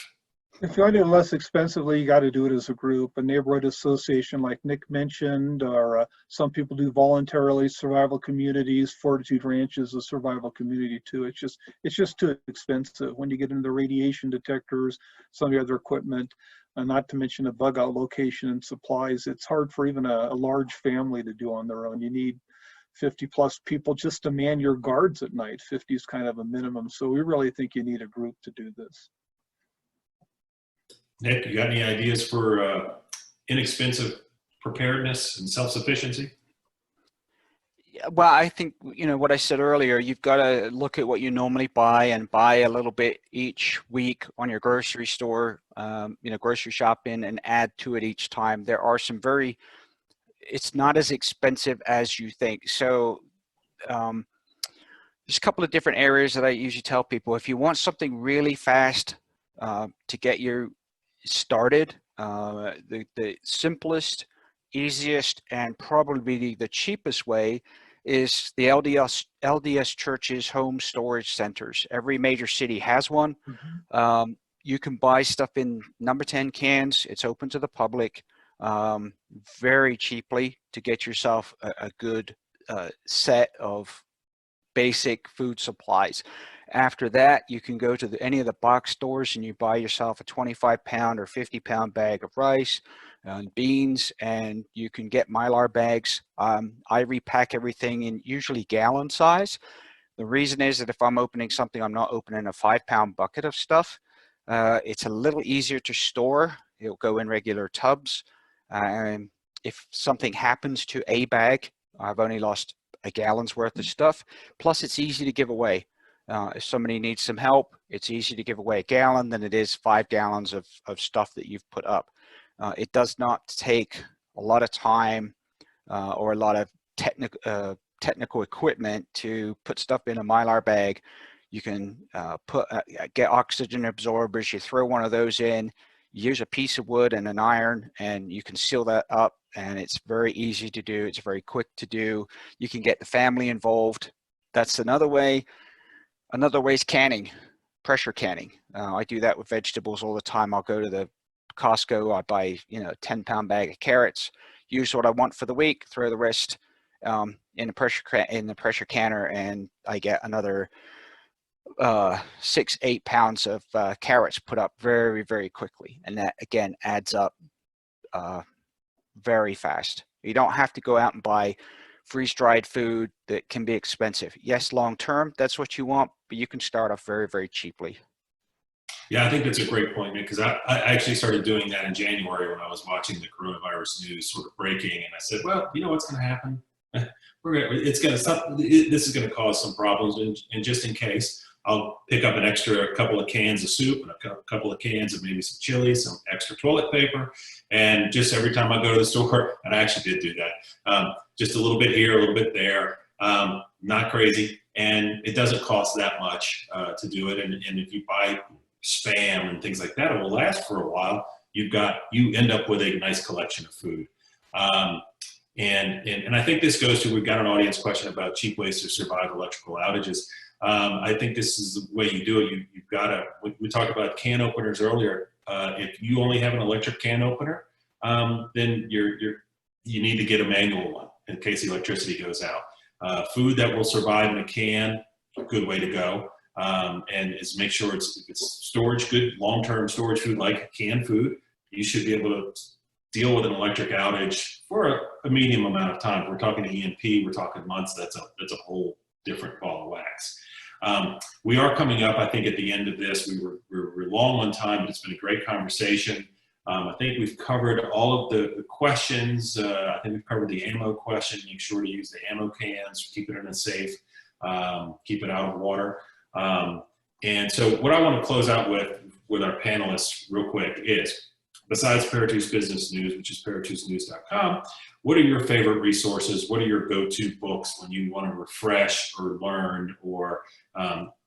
[SPEAKER 4] If you want to do it less expensively, you got to do it as a group, a neighborhood association like Nick mentioned, or some people do voluntarily. Survival communities, Fortitude Ranch is a survival community too. It's just too expensive when you get into the radiation detectors, some of the other equipment, not to mention a bug out location and supplies. It's hard for even a large family to do on their own. You need 50 plus people just to man your guards at night. 50 is kind of a minimum. So we really think you need a group to do this.
[SPEAKER 2] Nick, you got any ideas for inexpensive preparedness and self-sufficiency?
[SPEAKER 3] Well, I think, what I said earlier, you've got to look at what you normally buy and buy a little bit each week on your grocery store, grocery shopping, and add to it each time. There are some it's not as expensive as you think. So there's a couple of different areas that I usually tell people. If you want something really fast to get you started, the simplest, easiest, and probably the cheapest way is the LDS Church's home storage centers. Every major city has one. Mm-hmm. You can buy stuff in number 10 cans. It's open to the public very cheaply to get yourself a good set of basic food supplies. After that, you can go to any of the box stores and you buy yourself a 25-pound or 50-pound bag of rice and beans, and you can get Mylar bags. I repack everything in usually gallon size. The reason is that if I'm opening something, I'm not opening a 5-pound bucket of stuff. It's a little easier to store. It'll go in regular tubs. And if something happens to a bag, I've only lost a gallon's worth of stuff. Plus, it's easy to give away. If somebody needs some help, it's easy to give away a gallon than it is 5 gallons of stuff that you've put up. It does not take a lot of time or a lot of technical equipment to put stuff in a Mylar bag. You can get oxygen absorbers. You throw one of those in, use a piece of wood and an iron, and you can seal that up. And it's very easy to do. It's very quick to do. You can get the family involved. That's another way. Another way is canning, pressure canning. I do that with vegetables all the time. I'll go to the Costco. I buy, a 10-pound bag of carrots, use what I want for the week, throw the rest in the pressure canner, and I get another 6-8 pounds of carrots put up very, very quickly. And that, again, adds up very fast. You don't have to go out and buy freeze-dried food that can be expensive. Yes, long-term, that's what you want, but you can start off very, very cheaply.
[SPEAKER 2] Yeah, I think that's a great point, Nick, because I actually started doing that in January when I was watching the coronavirus news sort of breaking, and I said, well, you know what's going to happen? This is going to cause some problems, and just in case, I'll pick up an extra couple of cans of soup and a couple of cans of maybe some chili, some extra toilet paper, and just every time I go to the store, and I actually did do that, just a little bit here, a little bit there, not crazy, and it doesn't cost that much to do it, and if you buy Spam and things like that, it will last for a while. You end up with a nice collection of food. And I think this goes to, we've got an audience question about cheap ways to survive electrical outages. I think this is the way you do it. You've got to, we talked about can openers earlier. If you only have an electric can opener, then you need to get a manual one in case the electricity goes out. Food that will survive in a can, a good way to go. And is make sure it's storage, good long-term storage food like canned food. You should be able to deal with an electric outage for a medium amount of time. We're talking EMP, we're talking months. That's a whole different ball of wax. We are coming up, I think, at the end of this. We're long on time, but it's been a great conversation. I think we've covered all of the questions. I think we've covered the ammo question. Make sure to use the ammo cans, keep it in a safe. keep it out of water. And so what I want to close out with our panelists real quick is, besides Paratus Business News, which is paratusnews.com, what are your favorite resources? What are your go-to books when you want to refresh or learn or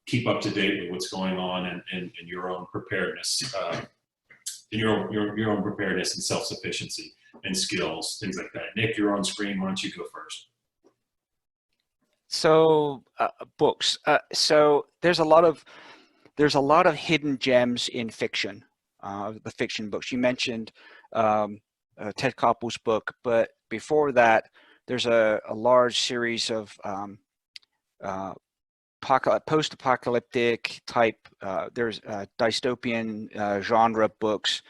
[SPEAKER 2] keep up to date with what's going on in your own preparedness, in your own preparedness and self-sufficiency and skills, things like that? Nick, you're on screen. Why don't you go first?
[SPEAKER 3] So books. So there's a lot of hidden gems in fiction, the fiction books. You mentioned Ted Koppel's book, but before that, there's a large series of post-apocalyptic type. There's dystopian genre books.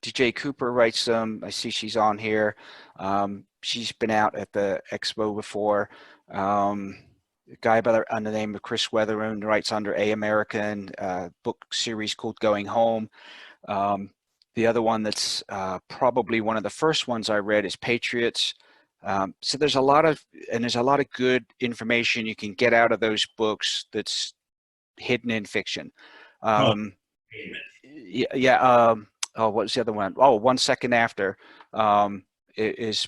[SPEAKER 3] DJ Cooper writes them. I see she's on here. She's been out at the expo before. A guy under the name of Chris Weatherman writes under A American, book series called Going Home. The other one that's probably one of the first ones I read is Patriots. So there's a lot of good information you can get out of those books that's hidden in fiction. What's the other one? Oh, 1 Second After is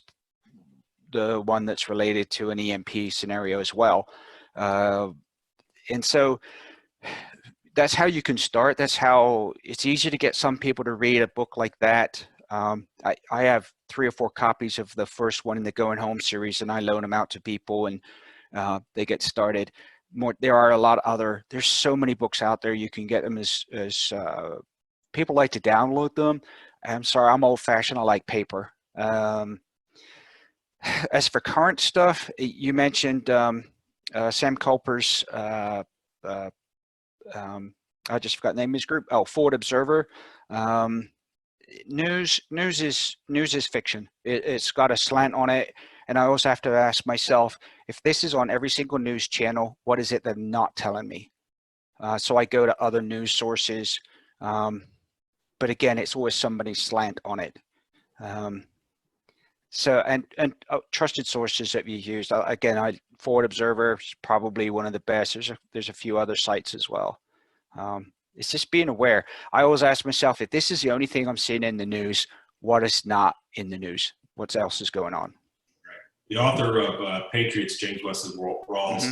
[SPEAKER 3] the one that's related to an EMP scenario as well. And so that's how you can start. That's how it's easy to get some people to read a book like that. I have 3 or 4 copies of the first one in the Going Home series, and I loan them out to people, and they get started. There are a lot of there's so many books out there. You can get them as people like to download them. I'm sorry, I'm old fashioned. I like paper. As for current stuff, you mentioned Sam Culper's, I just forgot the name of his group. Oh, Forward Observer. News is fiction. It's got a slant on it. And I always have to ask myself, if this is on every single news channel, what is it they're not telling me? So I go to other news sources. But again, it's always somebody's slant on it. So trusted sources that you use. Again, Forward Observer is probably one of the best. There's a few other sites as well. It's just being aware. I always ask myself, if this is the only thing I'm seeing in the news, what is not in the news? What else is going on?
[SPEAKER 2] Right. The author of Patriots, James Wesley Rawls,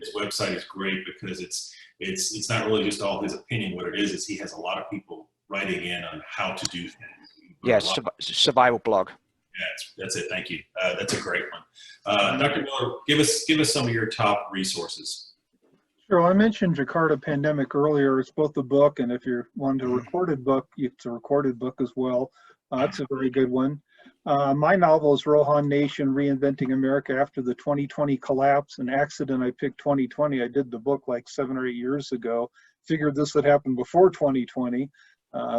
[SPEAKER 2] his website is great because it's not really just all his opinion. What it is he has a lot of people writing in on how to do things.
[SPEAKER 3] Yes, survival blog.
[SPEAKER 2] Yeah, that's it. Thank you. That's a great one. Dr. Miller, give us some of your top resources.
[SPEAKER 4] Sure. I mentioned Jakarta Pandemic earlier. It's both a book, and if you're wanting a recorded book, it's a recorded book as well. That's a very good one. My novel is Rohan Nation, Reinventing America After the 2020 Collapse. An accident, I picked 2020. I did the book like 7 or 8 years ago. Figured this would happen before 2020.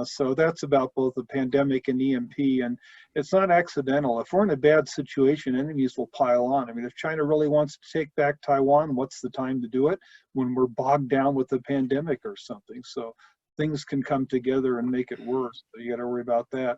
[SPEAKER 4] So that's about both the pandemic and EMP, and it's not accidental. If we're in a bad situation, enemies will pile on. I mean, if China really wants to take back Taiwan, what's the time to do it? When we're bogged down with the pandemic or something. So things can come together and make it worse. So you got to worry about that.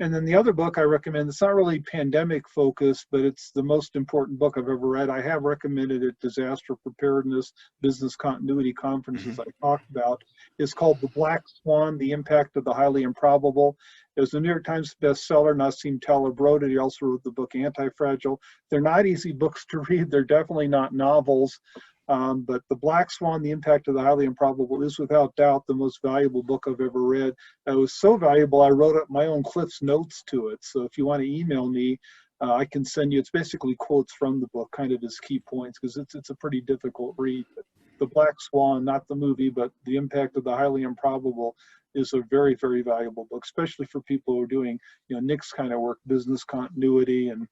[SPEAKER 4] And then the other book I recommend, it's not really pandemic focused, but it's the most important book I've ever read. I have recommended it, disaster preparedness, business continuity conferences I talked about. It's called The Black Swan, The Impact of the Highly Improbable. It was a New York Times bestseller. Nassim Taleb wrote it. He also wrote the book Anti-Fragile. They're not easy books to read. They're definitely not novels. But The Black Swan, The Impact of the Highly Improbable is without doubt the most valuable book I've ever read. It was so valuable, I wrote up my own Cliff's Notes to it. So if you want to email me, I can send you, it's basically quotes from the book, kind of as key points, because it's a pretty difficult read. But The Black Swan, not the movie, but The Impact of the Highly Improbable is a very, very valuable book, especially for people who are doing, Nick's kind of work, business continuity and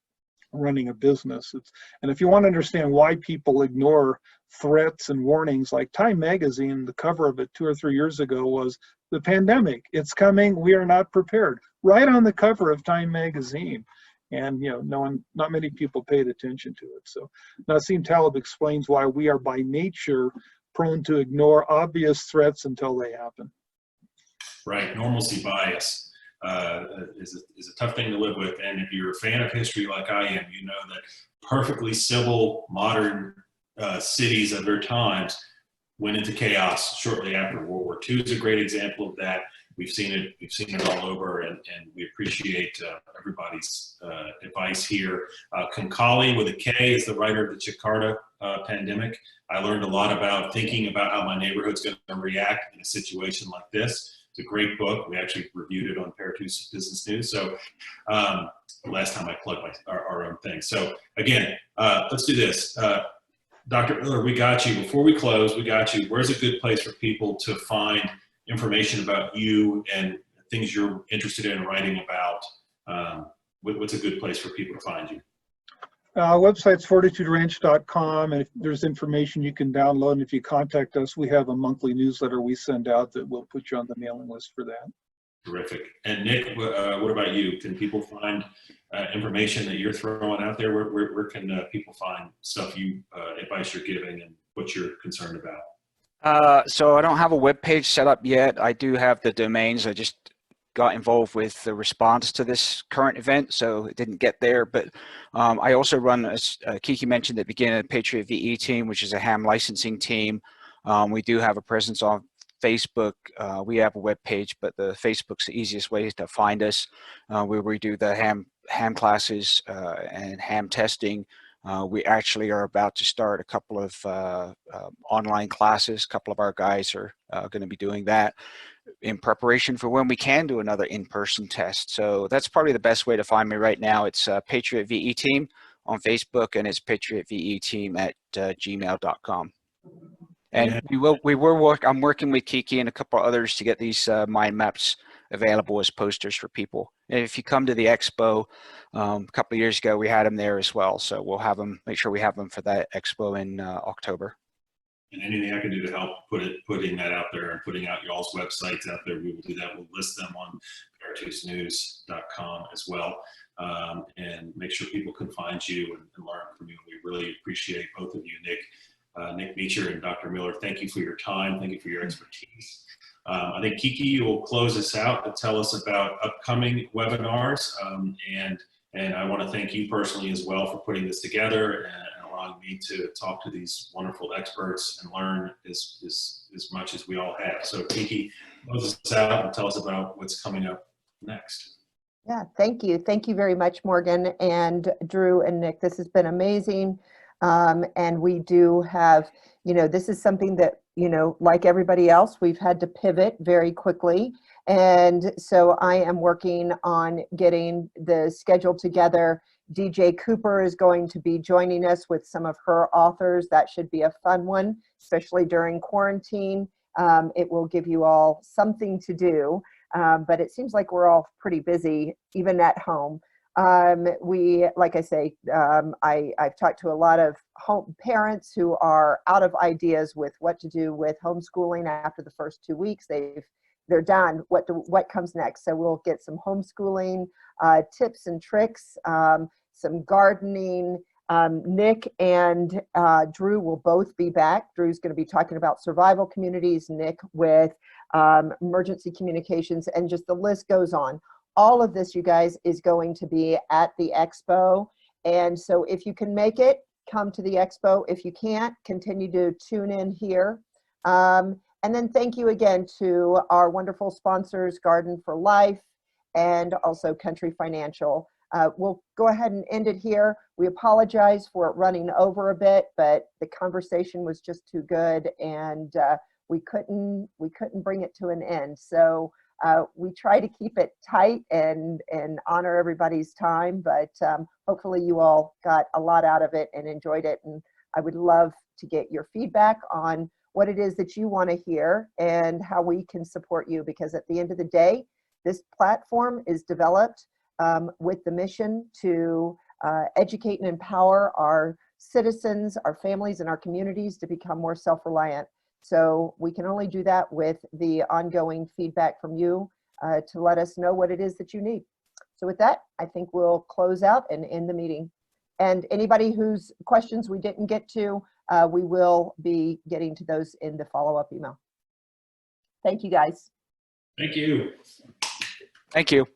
[SPEAKER 4] running a business. And if you want to understand why people ignore threats and warnings, like Time magazine, the cover of it 2 or 3 years ago was the pandemic. It's coming. We are not prepared. Right on the cover of Time magazine. And not many people paid attention to it. So Nassim Taleb explains why we are by nature prone to ignore obvious threats until they happen.
[SPEAKER 2] Right, normalcy bias. is a tough thing to live with. And if you're a fan of history like I am, you know that perfectly civil, modern cities of their times went into chaos shortly after World War II. Is a great example of that. We've seen it all over, and we appreciate everybody's advice here. Concali with a K is the writer of the Jakarta pandemic. I learned a lot about thinking about how my neighborhood's going to react in a situation like this. It's a great book. We actually reviewed it on Paratus Business News. So last time I plugged our own thing. So again, let's do this. Dr. Miller, we got you. Before we close, we got you. Where's a good place for people to find information about you and things you're interested in writing about? What's a good place for people to find you?
[SPEAKER 4] Website's fortituderanch.com, and if there's information you can download, and if you contact us, we have a monthly newsletter we send out that will put you on the mailing list for that.
[SPEAKER 2] Terrific. And Nick, what about you? Can people find information that you're throwing out there? Where can people find stuff advice you're giving and what you're concerned about?
[SPEAKER 3] So I don't have a web page set up yet. I do have the domains. I just got involved with the response to this current event, so it didn't get there. But I also run, as Kiki mentioned at the beginning, a Patriot VE team, which is a ham licensing team. We do have a presence on Facebook. We have a web page, but the Facebook's the easiest way to find us, where we do the ham classes and ham testing. We actually are about to start a couple of online classes. A couple of our guys are going to be doing that in preparation for when we can do another in-person test. So that's probably the best way to find me right now. It's Patriot VE Team on Facebook, and it's Patriot VE Team at gmail.com. And I'm working with Kiki and a couple others to get these mind maps available as posters for people. And if you come to the expo, a couple of years ago, we had them there as well. So we'll have them, make sure we have them for that expo in October.
[SPEAKER 2] And anything I can do to help putting that out there and putting out y'all's websites out there, we will do that. We'll list them on paratusnews.com as well, and make sure people can find you and learn from you. We really appreciate both of you, Nick Meacher and Dr. Miller. Thank you for your time. Thank you for your expertise. I think Kiki, you will close us out and tell us about upcoming webinars. And I want to thank you personally as well for putting this together and allowing me to talk to these wonderful experts and learn as much as we all have. So Kiki, close us out and tell us about what's coming up next.
[SPEAKER 1] Yeah, thank you. Thank you very much, Morgan and Drew and Nick. This has been amazing. And we do have, this is something that, like everybody else, we've had to pivot very quickly. And so I am working on getting the schedule together. DJ Cooper is going to be joining us with some of her authors. That should be a fun one, especially during quarantine. It will give you all something to do, but it seems like we're all pretty busy, even at home. Like I say, I've talked to a lot of parents who are out of ideas with what to do with homeschooling after the first 2 weeks. They're done. What comes next? So we'll get some homeschooling tips and tricks, some gardening. Nick and Drew will both be back. Drew's going to be talking about survival communities, Nick with emergency communications, and just the list goes on. All of this, you guys, is going to be at the expo. And so if you can make it, come to the expo. If you can't, continue to tune in here. And then thank you again to our wonderful sponsors, Garden for Life and also Country Financial. We'll go ahead and end it here. We apologize for it running over a bit, but the conversation was just too good, and we couldn't bring it to an end. So we try to keep it tight and honor everybody's time, but hopefully you all got a lot out of it and enjoyed it. And I would love to get your feedback on what it is that you want to hear and how we can support you, because at the end of the day, this platform is developed with the mission to educate and empower our citizens, our families, and our communities to become more self-reliant. So we can only do that with the ongoing feedback from you to let us know what it is that you need. So with that, I think we'll close out and end the meeting. And anybody whose questions we didn't get to, we will be getting to those in the follow-up email. Thank you, guys.
[SPEAKER 2] Thank you.
[SPEAKER 3] Thank you.